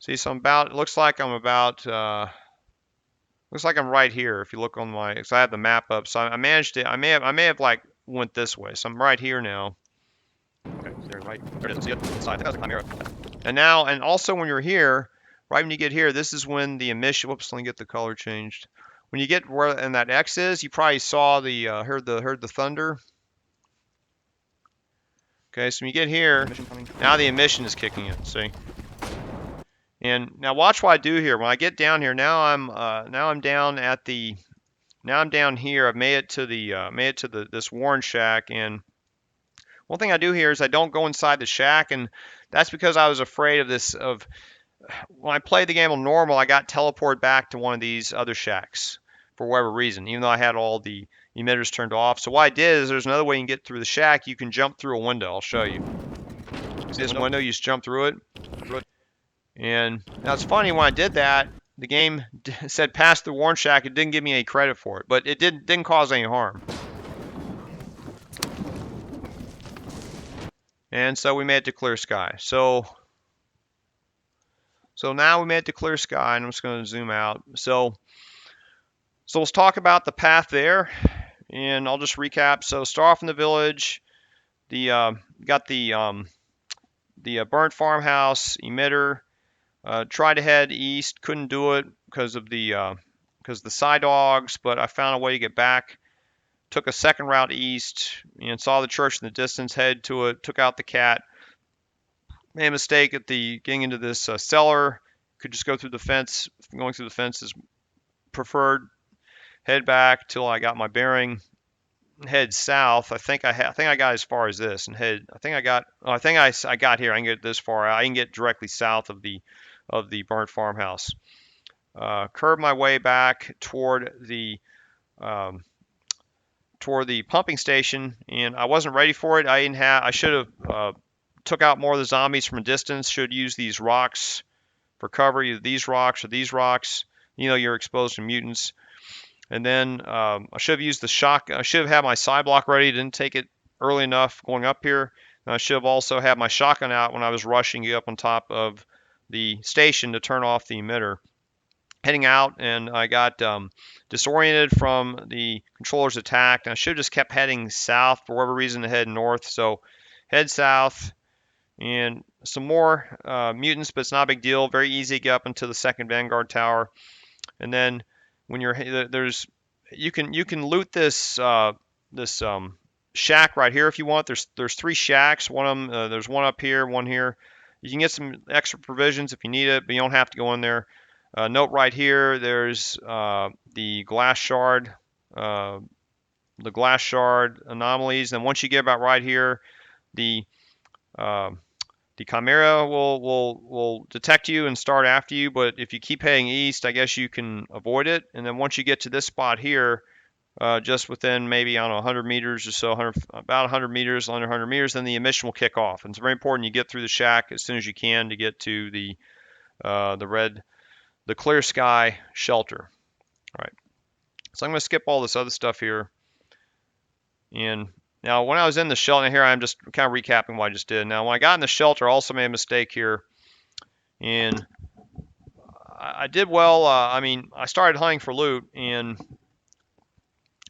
See, so looks like I'm right here. If you look on because I have the map up, so I managed to, I may have like went this way. So I'm right here now. Okay, there, right, there it is. See it? I think that was a Chimera. And now, and also when you're here, right when you get here, this is when the emission. Whoops, let me get the color changed. When you get where and that X is, you probably saw heard the thunder. Okay, so when you get here, now the emission is kicking in. See. And now watch what I do here. When I get down here, now I'm down at the, now I'm down here. I've made it to this Warren shack. And one thing I do here is I don't go inside the shack, and that's because I was afraid of this. When I played the game on normal, I got teleported back to one of these other shacks. for whatever reason, even though I had all the emitters turned off. So what I did is there's another way you can get through the shack. You can jump through a window. I'll show you. See this window? You just jump through it. And now it's funny, when I did that, the game said pass the warn shack. It didn't give me any credit for it, but it didn't cause any harm. And so we made it to clear sky. So now we made it to clear sky, and I'm just going to zoom out. So let's talk about the path there, and I'll just recap. So start off in the village. Got the Burnt Farmhouse emitter. Tried to head east, couldn't do it because of the side dogs, but I found a way to get back. Took a second route east and saw the church in the distance, headed to it, took out the cat. Made a mistake at getting into this cellar. Could just go through the fence. Going through the fence is preferred. Head back till I got my bearing. Head south. I think I got as far as this, and I got here. I can get this far. I can get directly south of the Burnt Farmhouse. Curved my way back toward the pumping station, and I wasn't ready for it. I should have took out more of the zombies from a distance. Should use these rocks for cover, either these rocks or these rocks. You know, you're exposed to mutants. And then I should have used the shock. I should have had my side block ready. Didn't take it early enough going up here. And I should have also had my shotgun out when I was rushing you up on top of the station to turn off the emitter. Heading out, and I got disoriented from the controller's attack, and I should have just kept heading south for whatever reason to head north. So head south, and some more mutants, but it's not a big deal. Very easy to get up into the Second Vanguard tower. And then when you can loot this shack right here if you want. There's 3 shacks. One of them, there's one up here, one here. You can get some extra provisions if you need it, but you don't have to go in there. Note right here, there's the glass shard anomalies. And once you get about right here, the Chimera will detect you and start after you. But if you keep heading east, I guess you can avoid it. And then once you get to this spot here, just within maybe, I don't know, 100 meters or so, about 100 meters, under 100 meters, then the emission will kick off. And it's very important you get through the shack as soon as you can to get to the clear sky shelter. All right. So I'm going to skip all this other stuff here. And now when I was in the shelter, here I'm just kind of recapping what I just did. Now when I got in the shelter, I also made a mistake here. And I did well. I started hunting for loot, and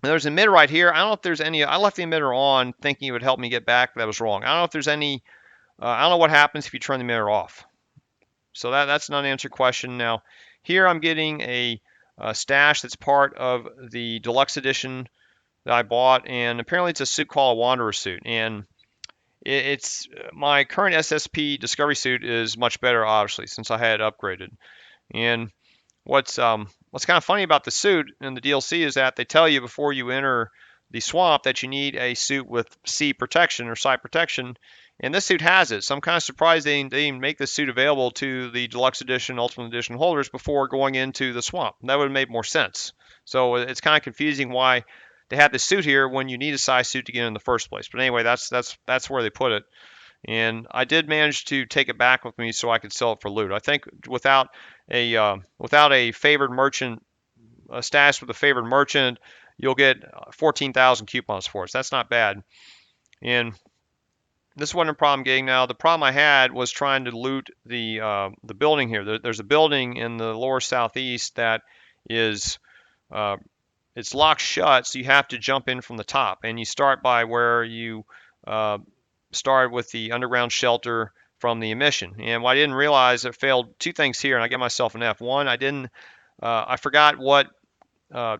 there's an emitter right here. I don't know if there's any. I left the emitter on thinking it would help me get back, but that was wrong. I don't know if there's any. I don't know what happens if you turn the emitter off. So that's an unanswered question. Now, here I'm getting a stash that's part of the deluxe edition that I bought, and apparently it's a suit called a Wanderer suit. And it's my current SSP Discovery suit is much better, obviously, since I had upgraded. And what's kind of funny about the suit in the DLC is that they tell you before you enter the swamp that you need a suit with C protection or psi protection. And this suit has it, so I'm kind of surprised they didn't make this suit available to the Deluxe Edition, Ultimate Edition holders before going into the swamp. That would have made more sense. So it's kind of confusing why they have this suit here when you need a psi suit to get in the first place. But anyway, that's where they put it. And I did manage to take it back with me so I could sell it for loot. I think without a favored merchant, a stash with a favored merchant, you'll get 14,000 coupons for it. So that's not bad. And this wasn't a problem getting. Now the problem I had was trying to loot the building here. There's a building in the lower southeast that is it's locked shut, so you have to jump in from the top, and you start by where you started with the underground shelter from the emission. And what I didn't realize, it failed 2 things here, and I get myself an F. One, I forgot what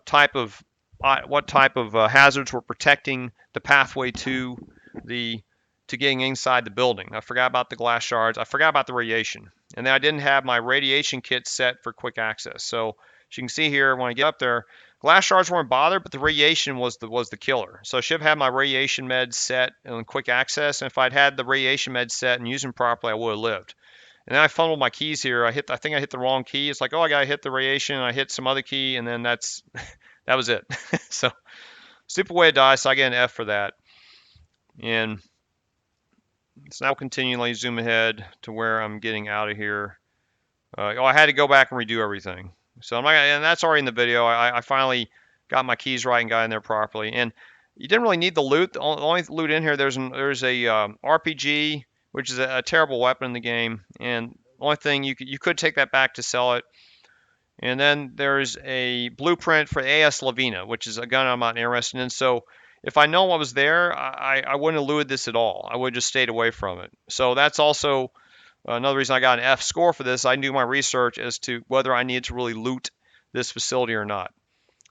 type of hazards were protecting the pathway to getting inside the building. I forgot about the glass shards. I forgot about the radiation. And then I didn't have my radiation kit set for quick access. So as you can see here, when I get up there, glass shards weren't bothered, but the radiation was the killer. So I should have had my radiation meds set in quick access. And if I'd had the radiation meds set and used them properly, I would have lived. And then I fumbled my keys here. I think I hit the wrong key. It's like, oh, I gotta hit the radiation, and I hit some other key, and then that was it. So stupid way to die. So I get an F for that. And it's now continually zoom ahead to where I'm getting out of here. I had to go back and redo everything. So and that's already in the video. I finally got my keys right and got in there properly. And you didn't really need the loot. The only loot in here, there's a RPG, which is a terrible weapon in the game. And the only thing you could take that back to sell it. And then there's a blueprint for AS Lavina, which is a gun I'm not interested in. So if I know what was there, I wouldn't have looted this at all. I would have just stayed away from it. So that's also another reason I got an F score for this. I knew my research as to whether I needed to really loot this facility or not.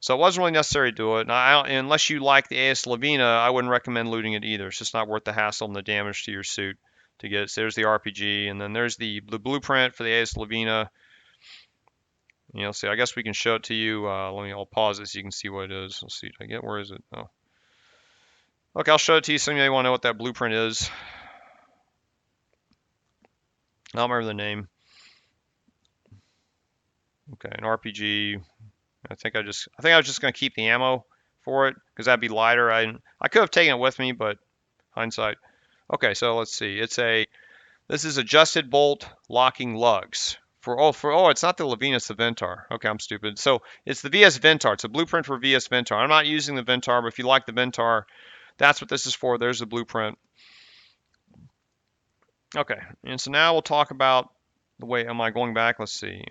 So it wasn't really necessary to do it. And unless you like the AS Lavina, I wouldn't recommend looting it either. It's just not worth the hassle and the damage to your suit to get it. So there's the RPG, and then there's the blueprint for the AS Lavina. See, I guess we can show it to you. I'll pause it so you can see what it is. Let's see, did I get, where is it? Oh. Okay, I'll show it to you. Some of you want to know what that blueprint is. I don't remember the name. Okay, an RPG. I think I was just going to keep the ammo for it because that'd be lighter. I could have taken it with me, but hindsight. Okay, so let's see. This is adjusted bolt locking lugs. It's not the Lavina, it's the Ventar. Okay, I'm stupid. So it's the VS Ventar. It's a blueprint for VS Ventar. I'm not using the Ventar, but if you like the Ventar, that's what this is for. There's the blueprint. Okay, and so now we'll talk about the way, am I going back? Let's see.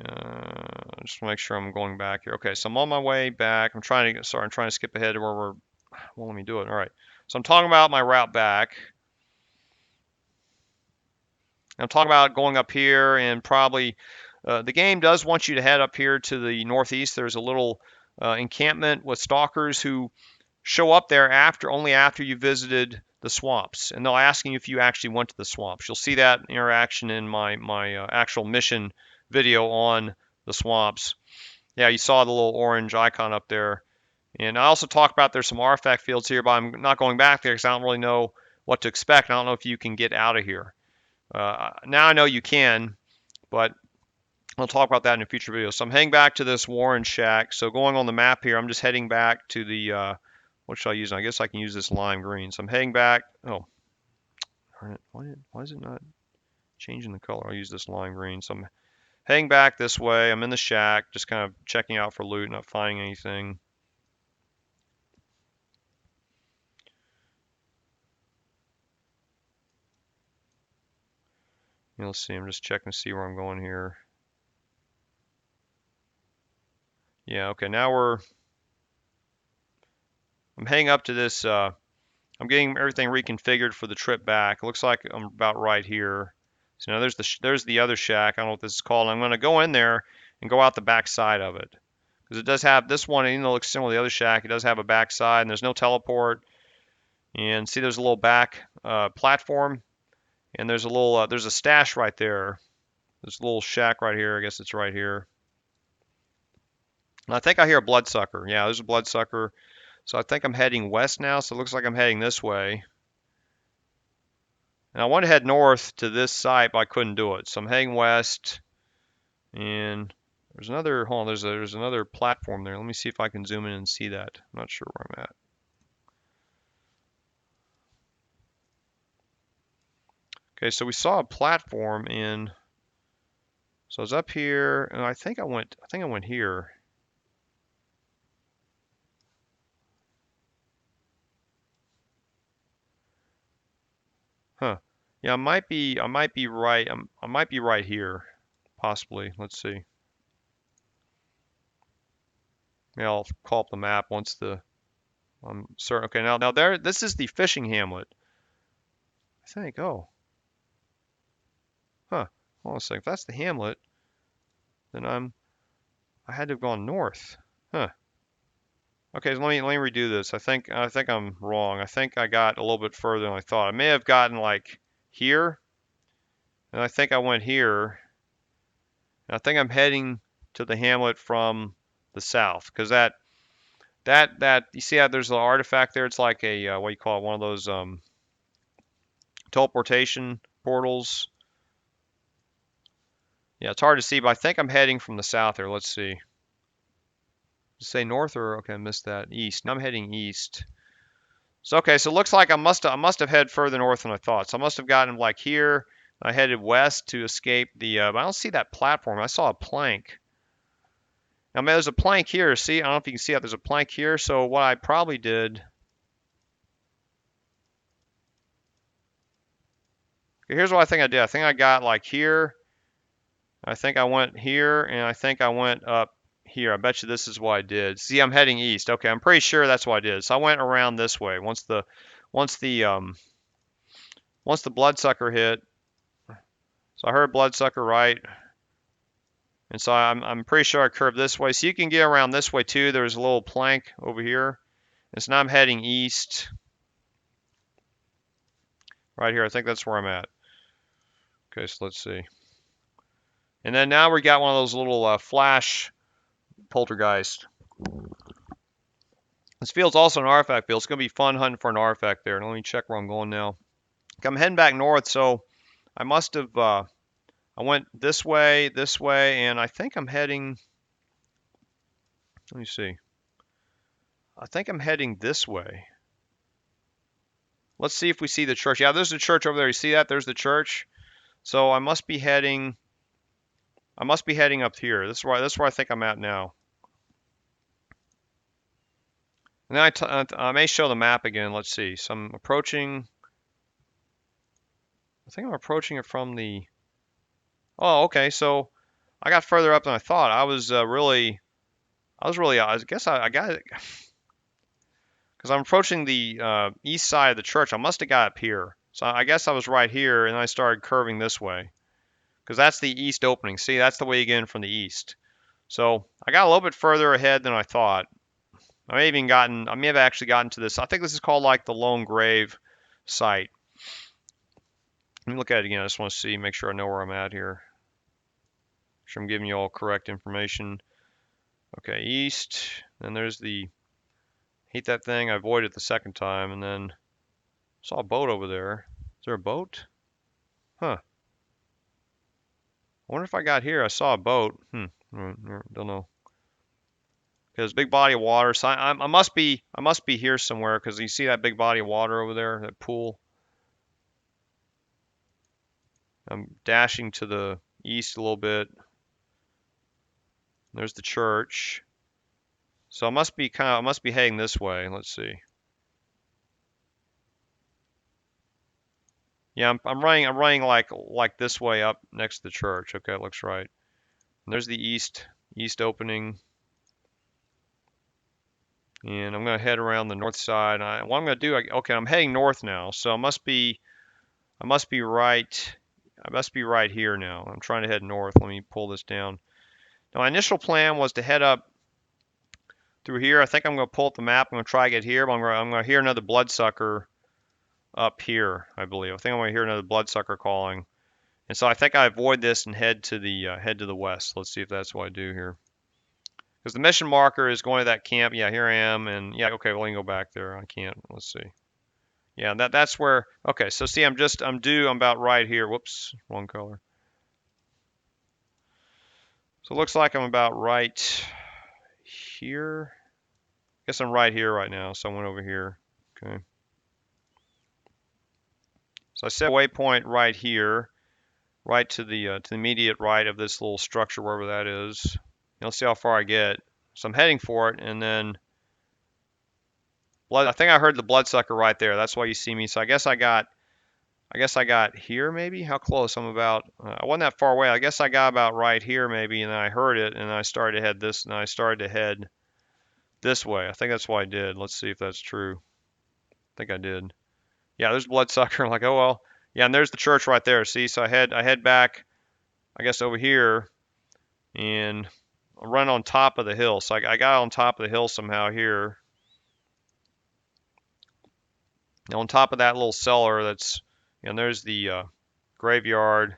Just to make sure I'm going back here. Okay, so I'm on my way back. I'm trying to skip ahead to where well, let me do it. All right. So I'm talking about my route back. I'm talking about going up here and probably the game does want you to head up here to the northeast. There's a little encampment with stalkers who show up there only after you visited the swamps, and they'll ask you if you actually went to the swamps. You'll see that interaction in my actual mission video on the swamps. Yeah, you saw the little orange icon up there. And I also talk about there's some artifact fields here, but I'm not going back there because I don't really know what to expect. I don't know if you can get out of here. Now I know you can, but I'll talk about that in a future video. So I'm heading back to this Warren shack. So going on the map here, I'm just heading back to the, what should I use? I guess I can use this lime green. So I'm heading back. Oh, darn it. Why is it not changing the color? I'll use this lime green. So I'm heading back this way. I'm in the shack, just kind of checking out for loot, not finding anything. Let's see, I'm just checking to see where I'm going here. Yeah, okay, now I'm heading up to this, I'm getting everything reconfigured for the trip back. It looks like I'm about right here. So now there's the other shack. I don't know what this is called. I'm going to go in there and go out the back side of it. Because it does have, this one, even though it looks similar to the other shack, it does have a back side, and there's no teleport. And see, there's a little back platform. And there's a stash right there. There's a little shack right here. I guess it's right here. And I think I hear a Bloodsucker. Yeah, there's a Bloodsucker. So I think I'm heading west now. So it looks like I'm heading this way. And I want to head north to this site, but I couldn't do it. So I'm heading west. And there's another, hold on, there's another platform there. Let me see if I can zoom in and see that. I'm not sure where I'm at. Okay, so we saw a platform in, so I was up here, and I think I went here. Huh. Yeah, I might be right. I might be right here, possibly. Let's see. Yeah, I'll call up the map once I'm certain. Okay, now this is the Fishing Hamlet. I think. Oh. Huh. Hold on a second. If that's the hamlet, then I had to have gone north. Huh. Okay, so let me redo this. I think I'm wrong. I think I got a little bit further than I thought. I may have gotten like here, and I think I went here. And I think I'm heading to the hamlet from the south, because that you see how there's an artifact there. It's like a what do you call it? One of those teleportation portals. Yeah, it's hard to see, but I think I'm heading from the south here. Let's see. Say north or okay, I missed that. East. Now I'm heading east. So okay, so it looks like I must have headed further north than I thought. So I must have gotten like here. I headed west to escape the. But I don't see that platform. I saw a plank. Now there's a plank here. See, I don't know if you can see that. There's a plank here. So what I probably did. Okay, here's what I think I did. I think I got like here. I think I went here, and I think I went up here. I bet you this is what I did. See, I'm heading east. Okay, I'm pretty sure that's what I did. So I went around this way. Once the Bloodsucker hit, so I heard Bloodsucker right, and so I'm pretty sure I curved this way. So you can get around this way too. There's a little plank over here, and so now I'm heading east. Right here, I think that's where I'm at. Okay, so let's see. And then now we got one of those little flash poltergeist. This field's also an artifact field. It's going to be fun hunting for an artifact there. And let me check where I'm going now. I'm heading back north, so I must have, I went this way, and I think I'm heading, let me see. I think I'm heading this way. Let's see if we see the church. Yeah, there's the church over there. You see that? There's the church. So I must be heading up here. This is where I think I'm at now. And then I may show the map again. Let's see. So I'm approaching. I think I'm approaching it from the. Oh, okay. So I got further up than I thought. I guess I got it because I'm approaching the east side of the church. I must have got up here. So I guess I was right here, and I started curving this way because that's the east opening. See, that's the way you get in from the east. So I got a little bit further ahead than I thought. I may have actually gotten to this. I think this is called like the Lone Grave site. Let me look at it again. I just want to see, make sure I know where I'm at here. Make sure I'm giving you all correct information. Okay, east. Then there's the, hate that thing. I avoided it the second time, and then saw a boat over there. Is there a boat? Huh. I wonder if I got here. I saw a boat. Don't know. Because big body of water. So I must be here somewhere because you see that big body of water over there, that pool. I'm dashing to the east a little bit. There's the church. So I must be heading this way. Let's see. Yeah, I'm running like this way up next to the church. Okay, it looks right. And there's the east opening. And I'm going to head around the north side. What I'm going to do, okay, I'm heading north now. So I must be right here now. I'm trying to head north. Let me pull this down. Now, my initial plan was to head up through here. I think I'm going to pull up the map. I'm going to try to get here, but I'm going to hear another Bloodsucker up here, I believe. I think I'm going to hear another Bloodsucker calling. And so I think I avoid this and head to the west. Let's see if that's what I do here. Because the mission marker is going to that camp. Yeah, here I am. And yeah, okay, well, I can go back there. I can't. Let's see. Yeah, that's where. Okay, so see, I'm about right here. Whoops, wrong color. So it looks like I'm about right here. I guess I'm right here right now. So I went over here. Okay. So I set waypoint right here, right to the immediate right of this little structure, wherever that is. Let's see how far I get. So I'm heading for it, and then I think I heard the Bloodsucker right there. That's why you see me. So I guess I got here maybe. How close? I'm about. I wasn't that far away. I guess I got about right here maybe, and then I heard it, and I started to head this, and I started to head this way. I think that's what I did. Let's see if that's true. I think I did. Yeah, there's Bloodsucker. I'm like, oh well. Yeah, and there's the church right there. See, so I head back, I guess over here, and I run on top of the hill. So I got on top of the hill somehow here. Now on top of that little cellar, and there's the graveyard,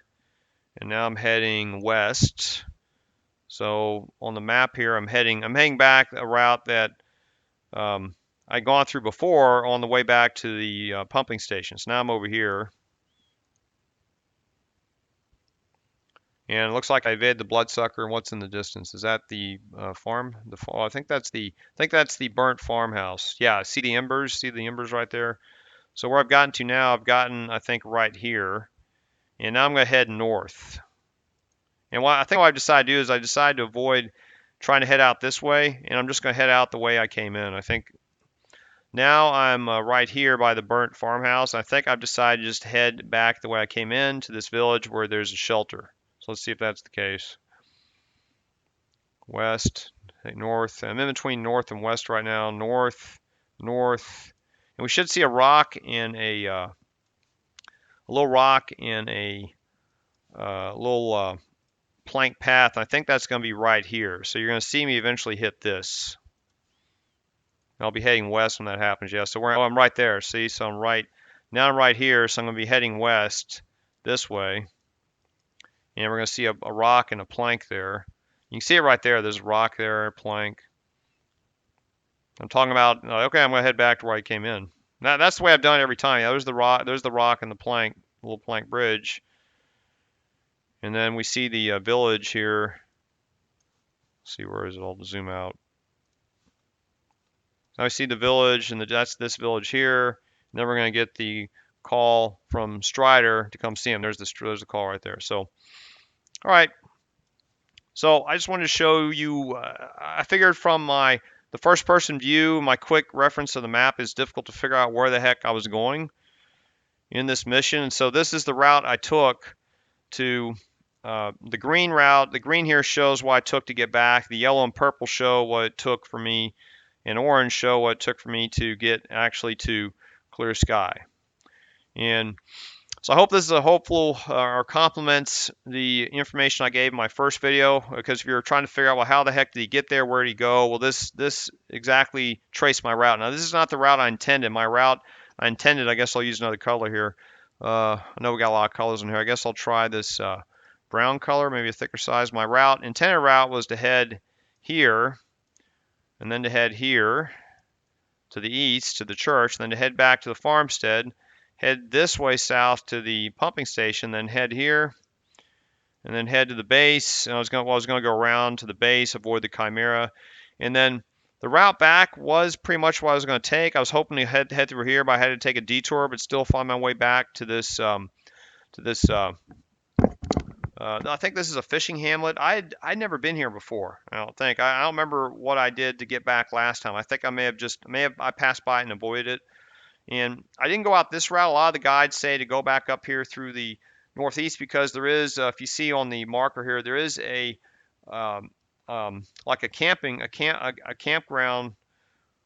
and now I'm heading west. So on the map here, I'm heading back a route that I'd gone through before on the way back to the pumping station. So now I'm over here. And it looks like I evaded the Bloodsucker. And what's in the distance? Is that the farm? I think that's the Burnt Farmhouse. Yeah, see the embers? See the embers right there? So where I've gotten to now, I think right here. And now I'm going to head north. And what I've decided to do is I decided to avoid trying to head out this way, and I'm just going to head out the way I came in. I think now I'm right here by the Burnt Farmhouse. I think I've decided to just head back the way I came in to this village where there's a shelter. So let's see if that's the case. West, north. I'm in between north and west right now. North, north. And we should see a rock and a little rock and a little plank path. I think that's going to be right here. So you're going to see me eventually hit this. I'll be heading west when that happens. Yeah, so I'm right there. See, so I'm right here. So I'm going to be heading west this way. And we're going to see a rock and a plank there. You can see it right there. There's a rock there, a plank. I'm talking about, okay, I'm going to head back to where I came in. Now, that's the way I've done it every time. Yeah, there's the rock and the plank, little plank bridge. And then we see the village here. Let's see, where is it? I'll zoom out. Now we see the village, and that's this village here. And then we're going to get the call from Strider to come see him. There's the call right there. So, all right. So I just wanted to show you. I figured from the first-person view, my quick reference to the map is difficult to figure out where the heck I was going in this mission. And so this is the route I took to the green route. The green here shows what I took to get back. The yellow and purple show what it took for me. And orange show what it took for me to get actually to clear sky. And so I hope this is a hopeful or complements the information I gave in my first video, because if you're trying to figure out, well, how the heck did he get there? Where did he go? Well, this exactly traced my route. Now, this is not the route I intended. My route I intended, I guess I'll use another color here. I know we got a lot of colors in here. I guess I'll try this brown color, maybe a thicker size. My intended route was to head here, and then to head here to the east to the church, and then to head back to the farmstead, head this way south to the pumping station, then head here, and then head to the base. And I was going to go around to the base, avoid the Chimera, and then the route back was pretty much what I was going to take. I was hoping to head through here, but I had to take a detour, but still find my way back to this I think this is a fishing hamlet. I'd never been here before. I don't think. I don't remember what I did to get back last time. I think I passed by it and avoided it. And I didn't go out this route. A lot of the guides say to go back up here through the northeast, because there is, if you see on the marker here, there is a like a campground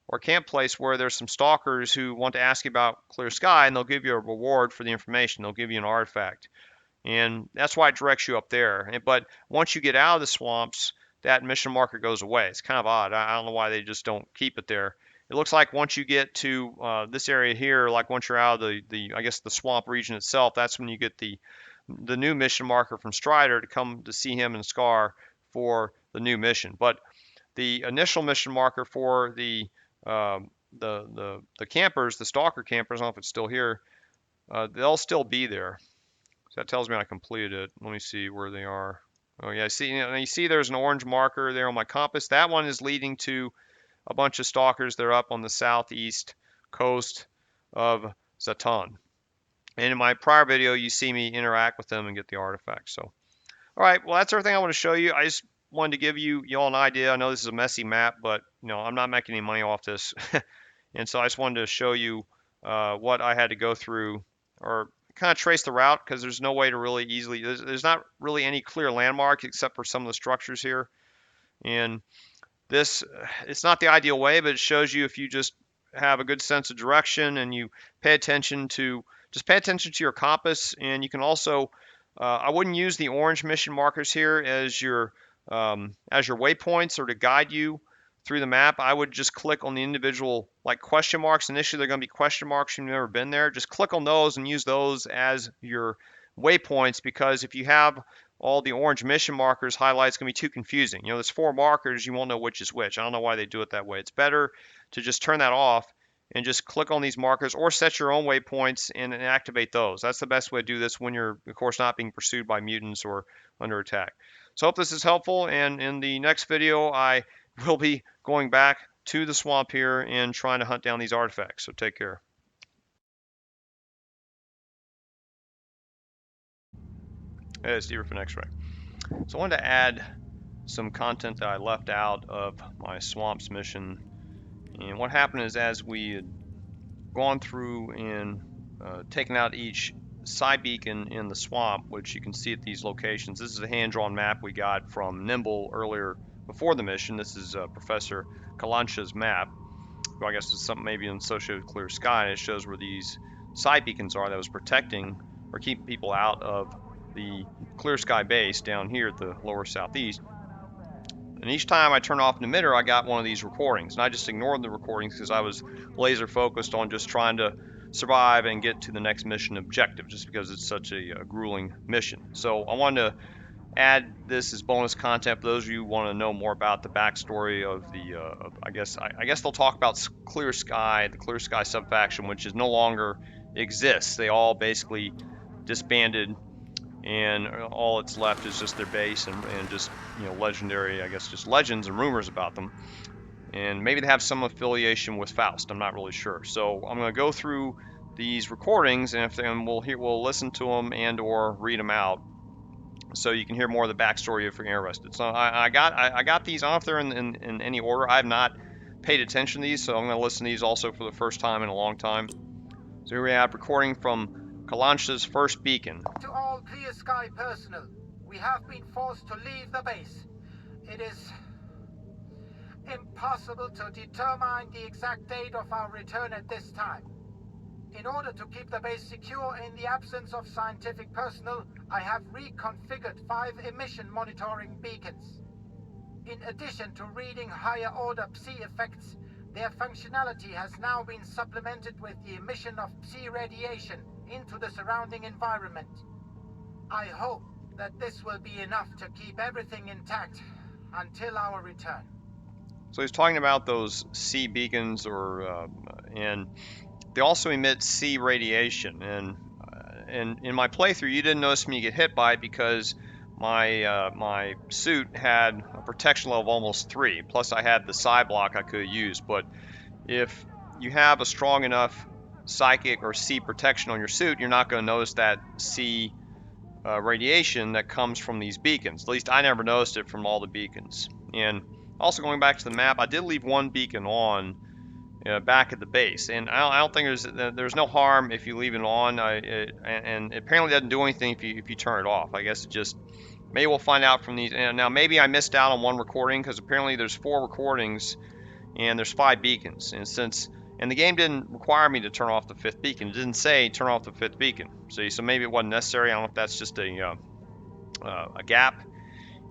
or camp place where there's some stalkers who want to ask you about clear sky, and they'll give you a reward for the information. They'll give you an artifact. And that's why it directs you up there. But once you get out of the swamps, that mission marker goes away. It's kind of odd. I don't know why they just don't keep it there. It looks like once you get to this area here, like once you're out of I guess the swamp region itself, that's when you get the new mission marker from Strider to come to see him and Scar for the new mission. But the initial mission marker for the campers, the Stalker campers, I don't know if it's still here, they'll still be there. So that tells me I completed it. Let me see where they are. Oh yeah, you see there's an orange marker there on my compass. That one is leading to a bunch of stalkers. They're up on the southeast coast of Zatan. And in my prior video, you see me interact with them and get the artifact. So, all right, well, that's everything I want to show you. I just wanted to give you all an idea. I know this is a messy map, but I'm not making any money off this. And so I just wanted to show you what I had to go through, or kind of trace the route, because there's no way to really easily, there's not really any clear landmarks except for some of the structures here. And it's not the ideal way, but it shows you if you just have a good sense of direction and you pay attention to your compass. And you can also, I wouldn't use the orange mission markers here as your waypoints or to guide you through the map. I would just click on the individual like question marks. Initially, they're going to be question marks if you've never been there. Just click on those and use those as your waypoints, because if you have all the orange mission markers highlighted, it's going to be too confusing. There's 4 markers, you won't know which is which. I don't know why they do it that way. It's better to just turn that off and just click on these markers or set your own waypoints and activate those. That's the best way to do this when you're, of course, not being pursued by mutants or under attack. So I hope this is helpful, and in the next video, I will be going back to the swamp here and trying to hunt down these artifacts. So take care. Hey, it's Steve from X-Ray. So I wanted to add some content that I left out of my swamps mission. And what happened is, as we had gone through and taken out each psi-beacon in the swamp, which you can see at these locations. This is a hand-drawn map we got from Nimble earlier before the mission. This is Professor Kalancha's map, who I guess is something maybe associated with clear sky, and it shows where these psi-beacons are that was protecting or keeping people out of the clear sky base down here at the lower southeast. And each time I turned off an emitter, I got one of these recordings, and I just ignored the recordings because I was laser focused on just trying to survive and get to the next mission objective, just because it's such a grueling mission. So I wanted to add this as bonus content for those of you who want to know more about the backstory of the I guess they'll talk about Clear Sky, the Clear Sky subfaction, which is no longer exists. They all basically disbanded, and all that's left is just their base and just, you know, legendary, I guess, just legends and rumors about them. And maybe they have some affiliation with Faust. I'm not really sure. So I'm going to go through these recordings, and we'll listen to them and or read them out, so you can hear more of the backstory if you're interested. So I got these. I don't know if they're in any order. I have not paid attention to these, so I'm going to listen to these also for the first time in a long time. So here we have recording from Kalancha's first beacon. To all Clear Sky personnel, we have been forced to leave the base. It is impossible to determine the exact date of our return at this time. In order to keep the base secure in the absence of scientific personnel, I have reconfigured 5 emission monitoring beacons. In addition to reading higher order psi effects, their functionality has now been supplemented with the emission of psi radiation into the surrounding environment. I hope that this will be enough to keep everything intact until our return. So he's talking about those psi-beacons, and they also emit psi radiation. And in my playthrough, you didn't notice me get hit by it because my suit had a protection level of almost 3. Plus, I had the psi block I could have used. But if you have a strong enough psychic or psi protection on your suit, you're not going to notice that psi radiation that comes from these beacons. At least I never noticed it from all the beacons. And also, going back to the map, I did leave one beacon on back at the base, and I don't think there's no harm if you leave it on. And it apparently doesn't do anything if you turn it off. I guess it just, maybe we'll find out from these. And now maybe I missed out on one recording, because apparently there's 4 recordings and there's 5 beacons. And the game didn't require me to turn off the 5th beacon. It didn't say turn off the 5th beacon. So maybe it wasn't necessary. I don't know if that's just a gap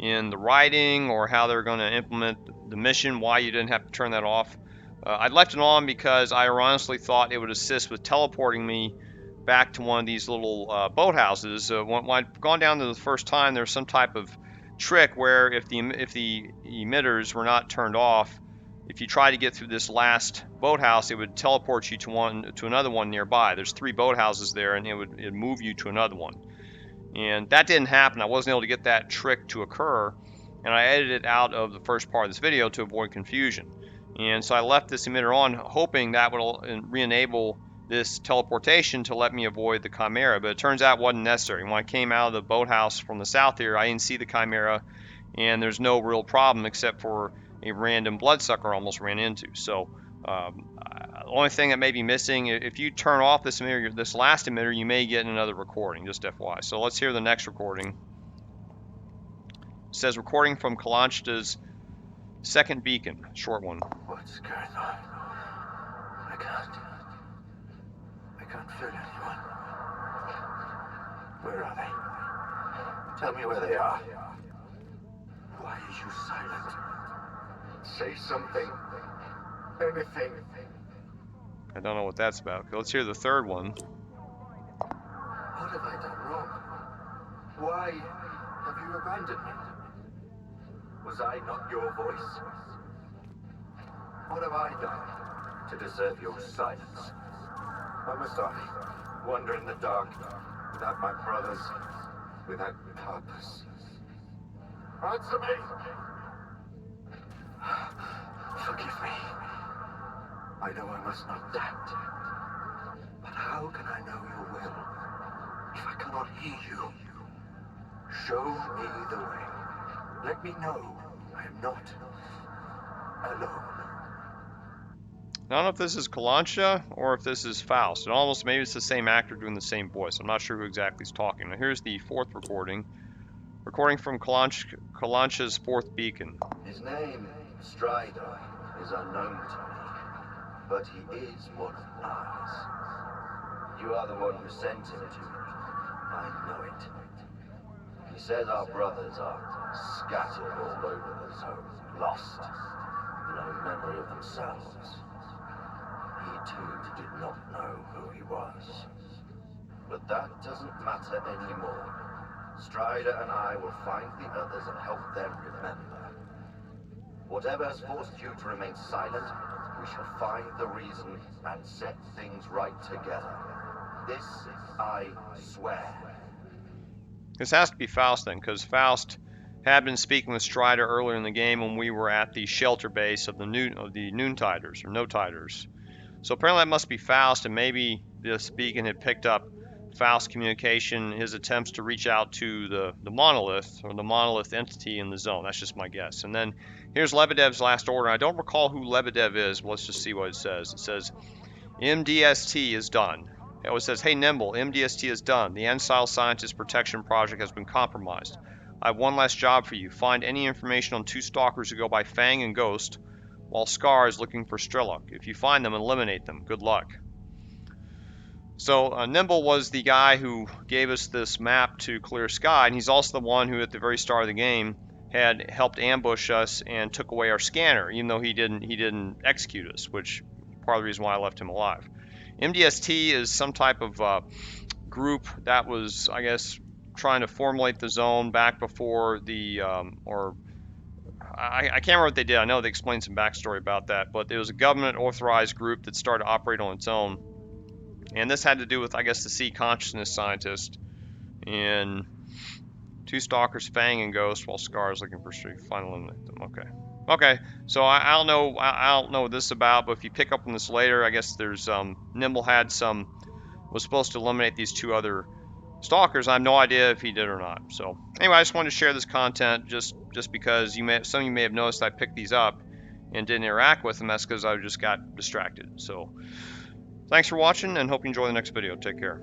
in the writing, or how they're going to implement the mission, why you didn't have to turn that off. I left it on because I honestly thought it would assist with teleporting me back to one of these little boathouses. When I'd gone down there the first time, there was some type of trick where if the emitters were not turned off, if you try to get through this last boathouse, it would teleport you to another one nearby. There's 3 boathouses there, and it'd move you to another one. And that didn't happen. I wasn't able to get that trick to occur, and I edited it out of the first part of this video to avoid confusion. And so I left this emitter on, hoping that would re-enable this teleportation to let me avoid the Chimera, but it turns out it wasn't necessary. When I came out of the boathouse from the south here, I didn't see the Chimera, and there's no real problem except for a random Bloodsucker I almost ran into. So the only thing that may be missing, if you turn off this emitter, this last emitter, you may get another recording, just FYI. So let's hear the next recording. It says recording from Kalancha's second beacon, short one. What's going on? I can't feel anyone. Where are they? Tell me where they are. Why are you silent? Say something. Anything. I don't know what that's about. Let's hear the third one. What have I done wrong? Why have you abandoned me? Was I not your voice? What have I done? to deserve your silence? Or must I wander in the dark without my brothers, without purpose? Answer me! Forgive me. I know I must not doubt. But how can I know your will if I cannot hear you? Show me the way. Let me know I am not alone. I don't know if this is Kalancha or if this is Faust. It almost, maybe it's the same actor doing the same voice. I'm not sure who exactly is talking. Now here's the fourth recording. Recording from Kalancha's fourth beacon. His name, Strider, is unknown to me, but he is one of ours. You are the one who sent him to me. I know it. He says our brothers are scattered all over the zone, lost, no memory of themselves. He too did not know who he was. But that doesn't matter anymore. Strider and I will find the others and help them remember. Whatever has forced you to remain silent, we shall find the reason and set things right together. This I swear. This has to be Faust then, because Faust had been speaking with Strider earlier in the game when we were at the shelter base of the Noontiders or No-Tiders. So apparently that must be Faust, and maybe this beacon had picked up Faust's communication, his attempts to reach out to the monolith or the monolith entity in the zone. That's just my guess. And then here's Lebedev's last order. I don't recall who Lebedev is. Let's just see what it says. It says MDST is done. It says, hey Nimble, MDST is done. The Ensile Scientist Protection Project has been compromised. I have one last job for you. Find any information on two stalkers who go by Fang and Ghost, while Scar is looking for Strelok. If you find them, eliminate them. Good luck. So Nimble was the guy who gave us this map to Clear Sky, and he's also the one who at the very start of the game had helped ambush us and took away our scanner, even though he didn't execute us, which is part of the reason why I left him alive. MDST is some type of group that was, I guess, trying to formulate the zone back before the, I can't remember what they did. I know they explained some backstory about that, but it was a government-authorized group that started to operate on its own. And this had to do with, I guess, the sea consciousness scientist and two stalkers, Fang and Ghost, while Scar is looking for Street. Finally eliminate them. Okay. So I don't know what this is about, but if you pick up on this later, I guess there's Nimble was supposed to eliminate these two other stalkers. I have no idea if he did or not. So anyway, I just wanted to share this content just because some of you may have noticed I picked these up and didn't interact with them. That's because I just got distracted. So thanks for watching and hope you enjoy the next video. Take care.